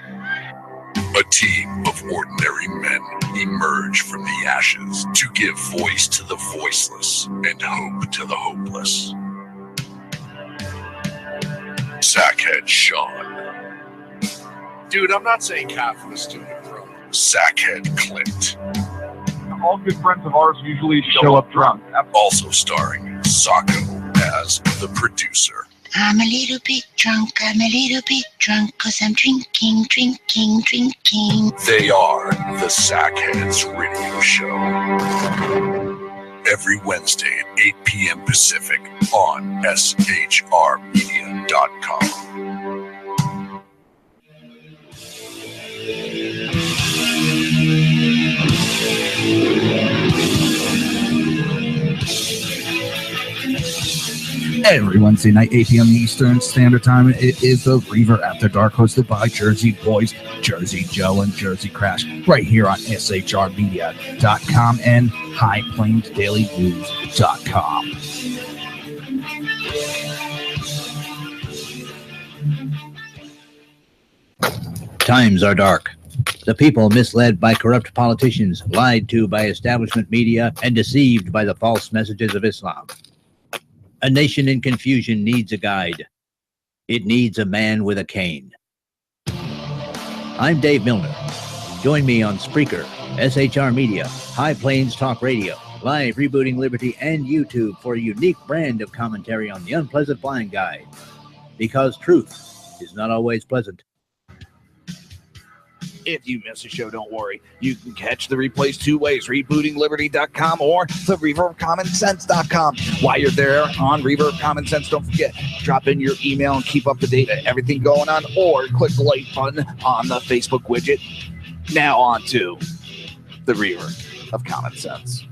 a team of ordinary men emerge from the ashes to give voice to the voiceless and hope to the hopeless. Sackhead Sean, Dude, I'm not saying half of the student, bro. Sackhead Clint, All good friends of ours usually show up drunk. also starring Sacco as the producer. I'm a little bit drunk, cause I'm drinking. They are the Sackheads Radio Show. Every Wednesday at 8 p.m. Pacific on shrmedia.com. Every Wednesday night, 8 p.m. Eastern Standard Time, it is the Reaver After Dark, hosted by Jersey Boys, Jersey Joe, and Jersey Crash, right here on shrmedia.com and highplansdailynews.com. Times are dark. The people misled by corrupt politicians, lied to by establishment media, and deceived by the false messages of Islam. A nation in confusion needs a guide. It needs a man with a cane. I'm Dave Milner. Join me on Spreaker, SHR Media, High Plains Talk Radio, Live Rebooting Liberty, and YouTube for a unique brand of commentary on the unpleasant blind guide. Because truth is not always pleasant. If you miss a show, don't worry. You can catch the replays two ways, rebootingliberty.com or the reverbcommonsense.com. While you're there on Reaver of Common Sense, don't forget, drop in your email and keep up to date on everything going on, or click the like button on the Facebook widget. Now on to the Reaver of Common Sense.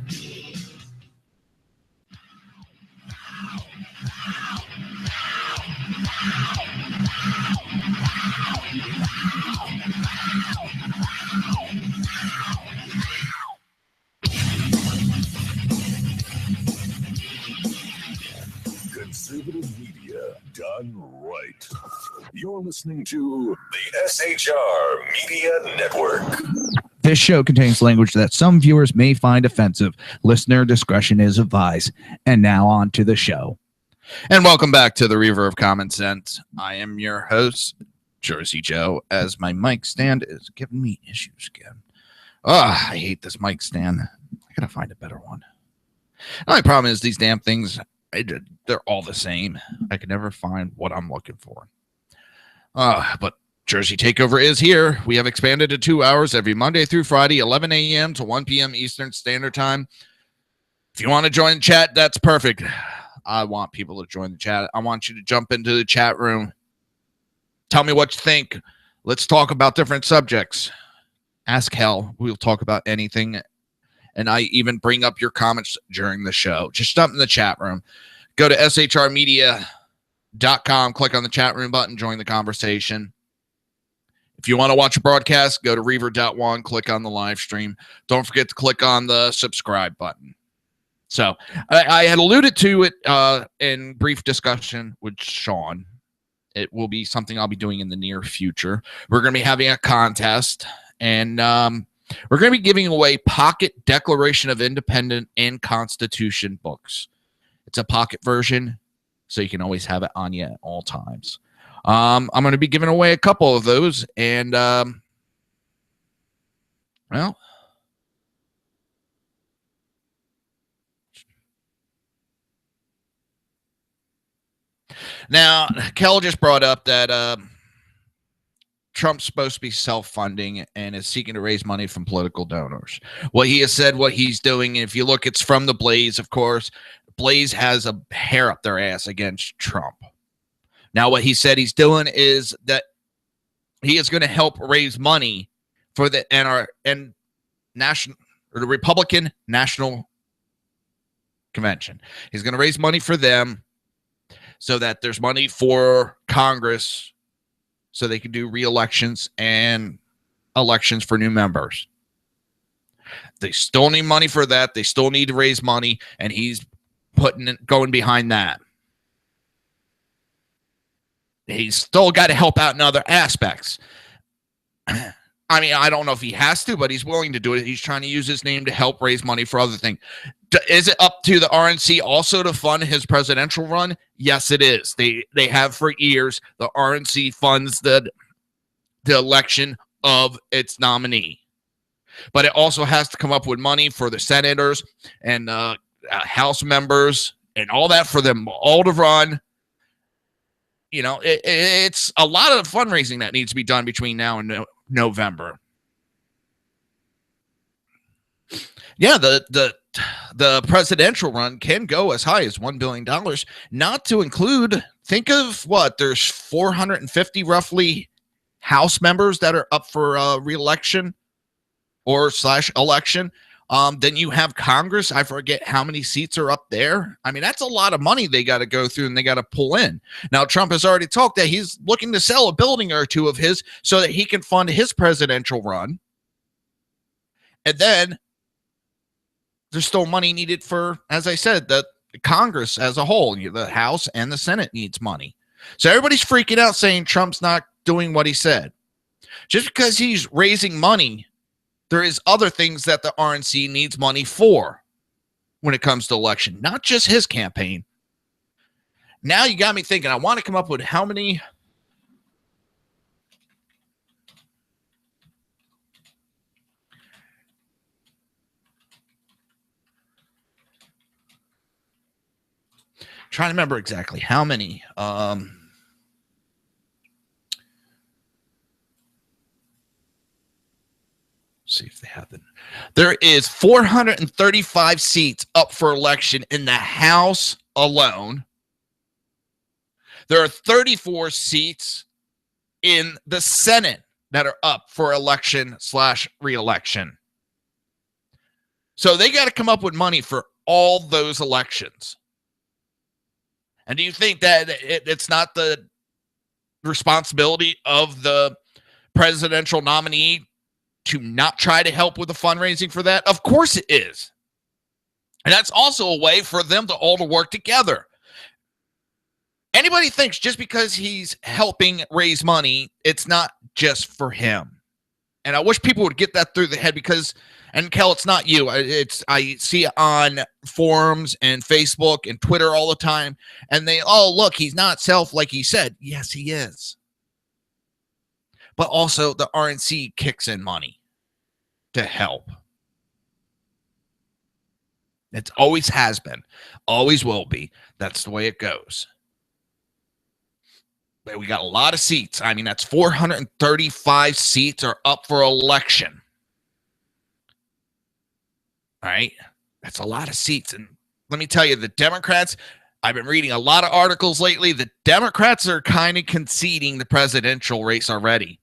Conservative media done right. You're listening to the SHR Media Network. This show contains language that some viewers may find offensive. Listener discretion is advised. And now on to the show. And welcome back to the Reaver of Common Sense. I am your host, Jersey Joe, as my mic stand is giving me issues again. I hate this mic stand. I gotta find a better one. The only problem is these damn things, they're all the same. I can never find what I'm looking for. But Jersey Takeover is here. We have expanded to 2 hours every Monday through Friday, 11 a.m. to 1 p.m. Eastern Standard Time. If you want to join the chat, that's perfect. I want people to join the chat. I want you to jump into the chat room. Tell me what you think. Let's talk about different subjects. Ask hell. We'll talk about anything. And I even bring up your comments during the show. Just jump in the chat room. Go to shrmedia.com, click on the chat room button, join the conversation. If you want to watch a broadcast, go to reaver.one, click on the live stream. Don't forget to click on the subscribe button. So I had alluded to it in brief discussion with Sean. It will be something I'll be doing in the near future. We're going to be having a contest, and we're going to be giving away pocket Declaration of Independence and Constitution books. It's a pocket version, so you can always have it on you at all times. I'm going to be giving away a couple of those, and well, now Kel just brought up that Trump's supposed to be self-funding and is seeking to raise money from political donors. What he has said, what he's doing, if you look, it's from the Blaze, of course. Blaze has a hair up their ass against Trump. Now, what he said he's doing is that he is going to help raise money for the the Republican National Convention. He's going to raise money for them so that there's money for Congress so they can do re-elections and elections for new members. They still need money for that. They still need to raise money, and he's going behind that. He's still got to help out in other aspects. I mean, I don't know if he has to, but he's willing to do it. He's trying to use his name to help raise money for other things. Is it up to the RNC also to fund his presidential run? Yes, it is. They have for years. The RNC funds the election of its nominee. But it also has to come up with money for the senators and House members and all that for them all to run. You know, it's a lot of fundraising that needs to be done between now and November. Yeah, the presidential run can go as high as $1 billion, not to include, think of what, there's 450 roughly House members that are up for re-election or / election. Then you have Congress. I forget how many seats are up there. I mean, that's a lot of money they got to go through and they got to pull in. Now, Trump has already talked that he's looking to sell a building or two of his so that he can fund his presidential run. And then there's still money needed for, as I said, the Congress as a whole. The House and the Senate needs money. So everybody's freaking out saying Trump's not doing what he said. Just because he's raising money, there is other things that the RNC needs money for when it comes to election, not just his campaign. Now you got me thinking, I want to come up with how many. Trying to remember exactly how many. See if they have it. There is 435 seats up for election in the House alone. There are 34 seats in the Senate that are up for election / re-election. So they got to come up with money for all those elections. And do you think that it's not the responsibility of the presidential nominee to not try to help with the fundraising for that? Of course it is. And that's also a way for them to all to work together. Anybody thinks just because he's helping raise money, it's not just for him. And I wish people would get that through the head because, and Kel, it's not you. I see it on forums and Facebook and Twitter all the time. And they, oh, look, he's not self like he said. Yes, he is. But also the RNC kicks in money to help. It always has been, always will be. That's the way it goes. But we got a lot of seats. I mean, that's 435 seats are up for election. All right. That's a lot of seats. And let me tell you, the Democrats, I've been reading a lot of articles lately. The Democrats are kind of conceding the presidential race already.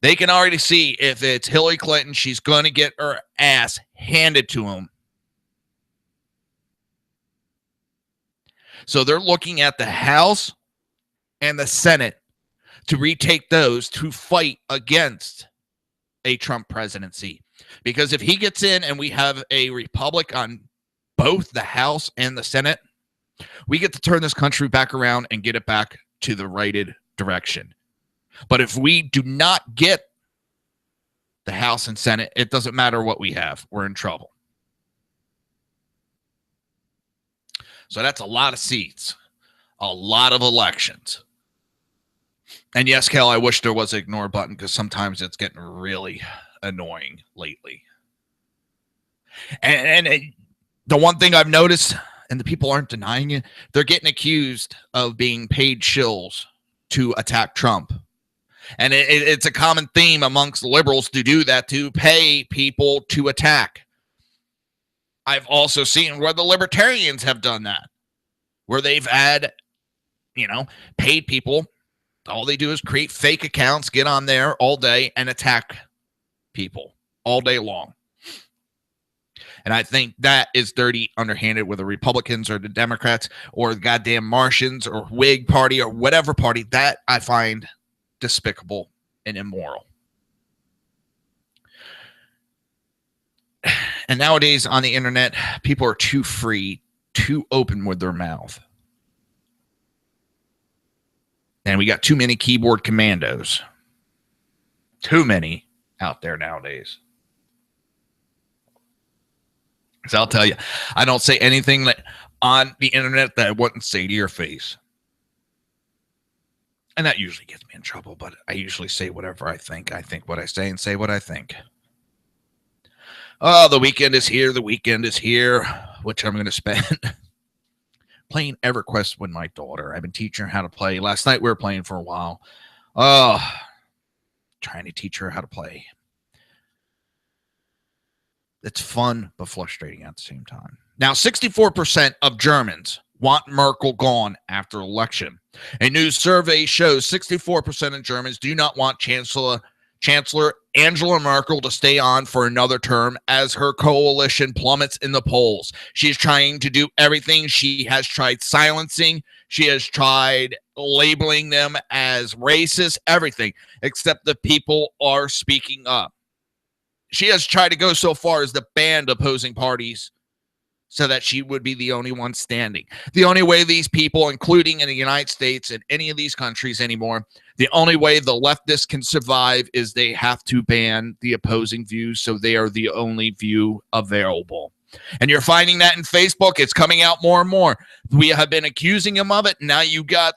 They can already see if it's Hillary Clinton, she's going to get her ass handed to him. So they're looking at the House and the Senate to retake those to fight against a Trump presidency. Because if he gets in and we have a republic on both the House and the Senate, we get to turn this country back around and get it back to the righted direction. But if we do not get the House and Senate, it doesn't matter what we have. We're in trouble. So that's a lot of seats, a lot of elections. And yes, Kel, I wish there was an ignore button because sometimes it's getting really annoying lately. And the one thing I've noticed, and the people aren't denying it, they're getting accused of being paid shills to attack Trump. And it's a common theme amongst liberals to do that, to pay people to attack. I've also seen where the libertarians have done that, where they've had, paid people. All they do is create fake accounts, get on there all day and attack people all day long. And I think that is dirty, underhanded with the Republicans or the Democrats or the goddamn Martians or Whig party or whatever party. That I find despicable and immoral. And nowadays on the internet, people are too free, too open with their mouth. And we got too many keyboard commandos. Too many out there nowadays. So I'll tell you, I don't say anything that on the internet that I wouldn't say to your face. And that usually gets me in trouble, but I usually say whatever I think. I think what I say and say what I think. Oh, the weekend is here. The weekend is here, which I'm going to spend playing EverQuest with my daughter. I've been teaching her how to play. Last night we were playing for a while. Trying to teach her how to play. It's fun, but frustrating at the same time. Now, 64% of Germans want Merkel gone after election. A new survey shows 64% of Germans do not want Chancellor Angela Merkel to stay on for another term as her coalition plummets in the polls. She's trying to do everything. She has tried silencing. She has tried labeling them as racist, everything, except the people are speaking up. She has tried to go so far as to ban opposing parties so that she would be the only one standing. The only way these people, including in the United States and any of these countries anymore, the only way the leftists can survive is they have to ban the opposing views so they are the only view available. And you're finding that in Facebook. It's coming out more and more. We have been accusing them of it. Now you got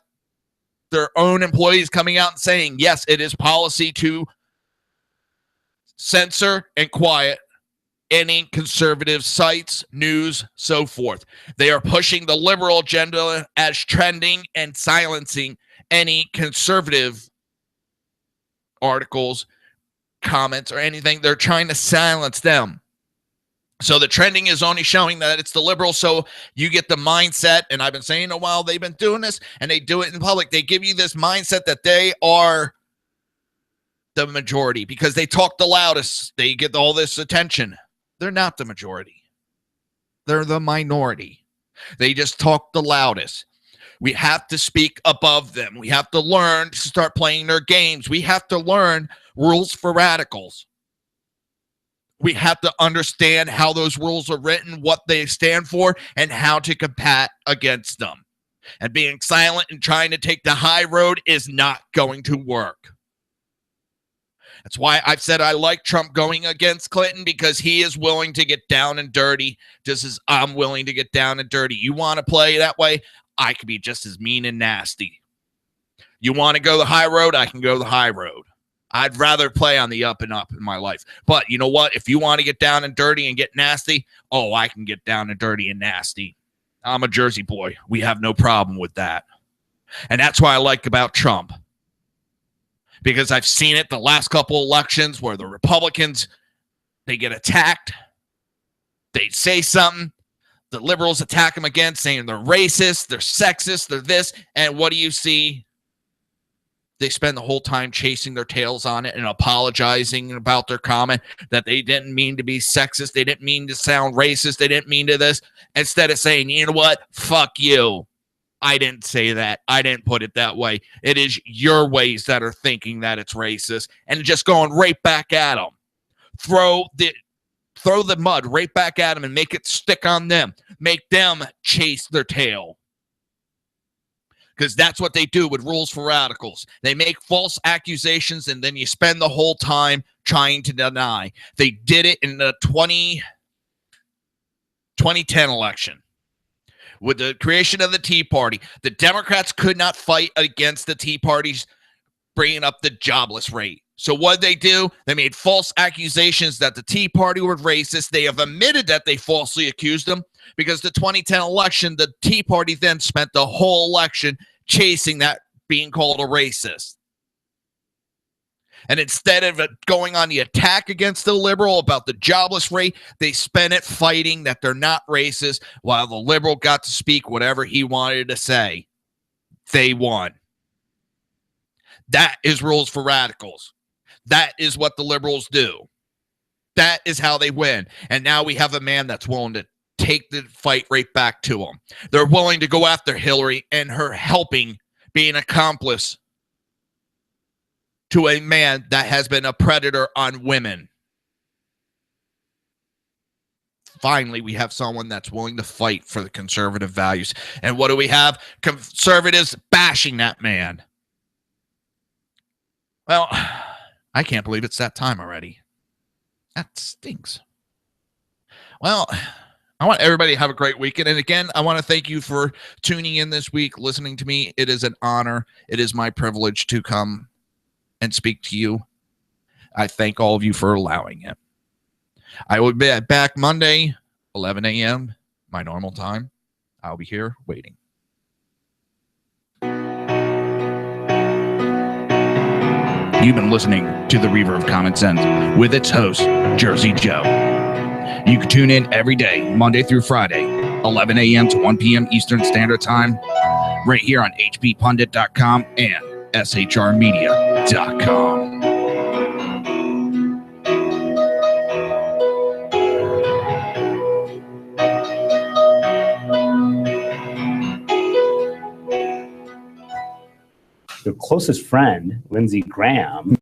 their own employees coming out and saying, yes, it is policy to censor and quiet any conservative sites, news, so forth. They are pushing the liberal agenda as trending and silencing any conservative articles, comments, or anything. They're trying to silence them. So the trending is only showing that it's the liberals. So you get the mindset, and I've been saying a while they've been doing this, and they do it in public. They give you this mindset that they are the majority because they talk the loudest. They get all this attention. They're not the majority. They're the minority. They just talk the loudest. We have to speak above them. We have to learn to start playing their games. We have to learn rules for radicals. We have to understand how those rules are written, what they stand for, and how to combat against them. And being silent and trying to take the high road is not going to work. That's why I've said I like Trump going against Clinton, because he is willing to get down and dirty, just as I'm willing to get down and dirty. You want to play that way? I could be just as mean and nasty. You want to go the high road? I can go the high road. I'd rather play on the up and up in my life. But you know what? If you want to get down and dirty and get nasty, oh, I can get down and dirty and nasty. I'm a Jersey boy. We have no problem with that. And that's what I like about Trump. Because I've seen it the last couple elections where the Republicans, they get attacked. They say something. The liberals attack them again, saying they're racist, they're sexist, they're this. And what do you see? They spend the whole time chasing their tails on it and apologizing about their comment that they didn't mean to be sexist. They didn't mean to sound racist. They didn't mean to this. Instead of saying, you know what? Fuck you. I didn't say that. I didn't put it that way. It is your ways that are thinking that it's racist, and just going right back at them. Throw the mud right back at them and make it stick on them. Make them chase their tail. Because that's what they do with rules for radicals. They make false accusations, and then you spend the whole time trying to deny. They did it in the 2010 election. With the creation of the Tea Party, the Democrats could not fight against the Tea Party's bringing up the jobless rate. So what did they do? They made false accusations that the Tea Party were racist. They have admitted that they falsely accused them, because the 2010 election, the Tea Party then spent the whole election chasing that being called a racist. And instead of going on the attack against the liberal about the jobless rate, they spent it fighting that they're not racist, while the liberal got to speak whatever he wanted to say. They won. That is rules for radicals. That is what the liberals do. That is how they win. And now we have a man that's willing to take the fight right back to him. They're willing to go after Hillary and her helping, being an accomplice to a man that has been a predator on women. Finally, we have someone that's willing to fight for the conservative values. And what do we have? Conservatives bashing that man. Well, I can't believe it's that time already. That stinks. Well, I want everybody to have a great weekend. And again, I want to thank you for tuning in this week, listening to me. It is an honor. It is my privilege to come and speak to you. I thank all of you for allowing it. I will be back Monday, 11 a.m., my normal time. I'll be here waiting. You've been listening to the Reaver of Common Sense with its host, Jersey Joe. You can tune in every day, Monday through Friday, 11 a.m. to 1 p.m. Eastern Standard Time, right here on hppundit.com and shrmedia.com. Your closest friend, Lindsey Graham,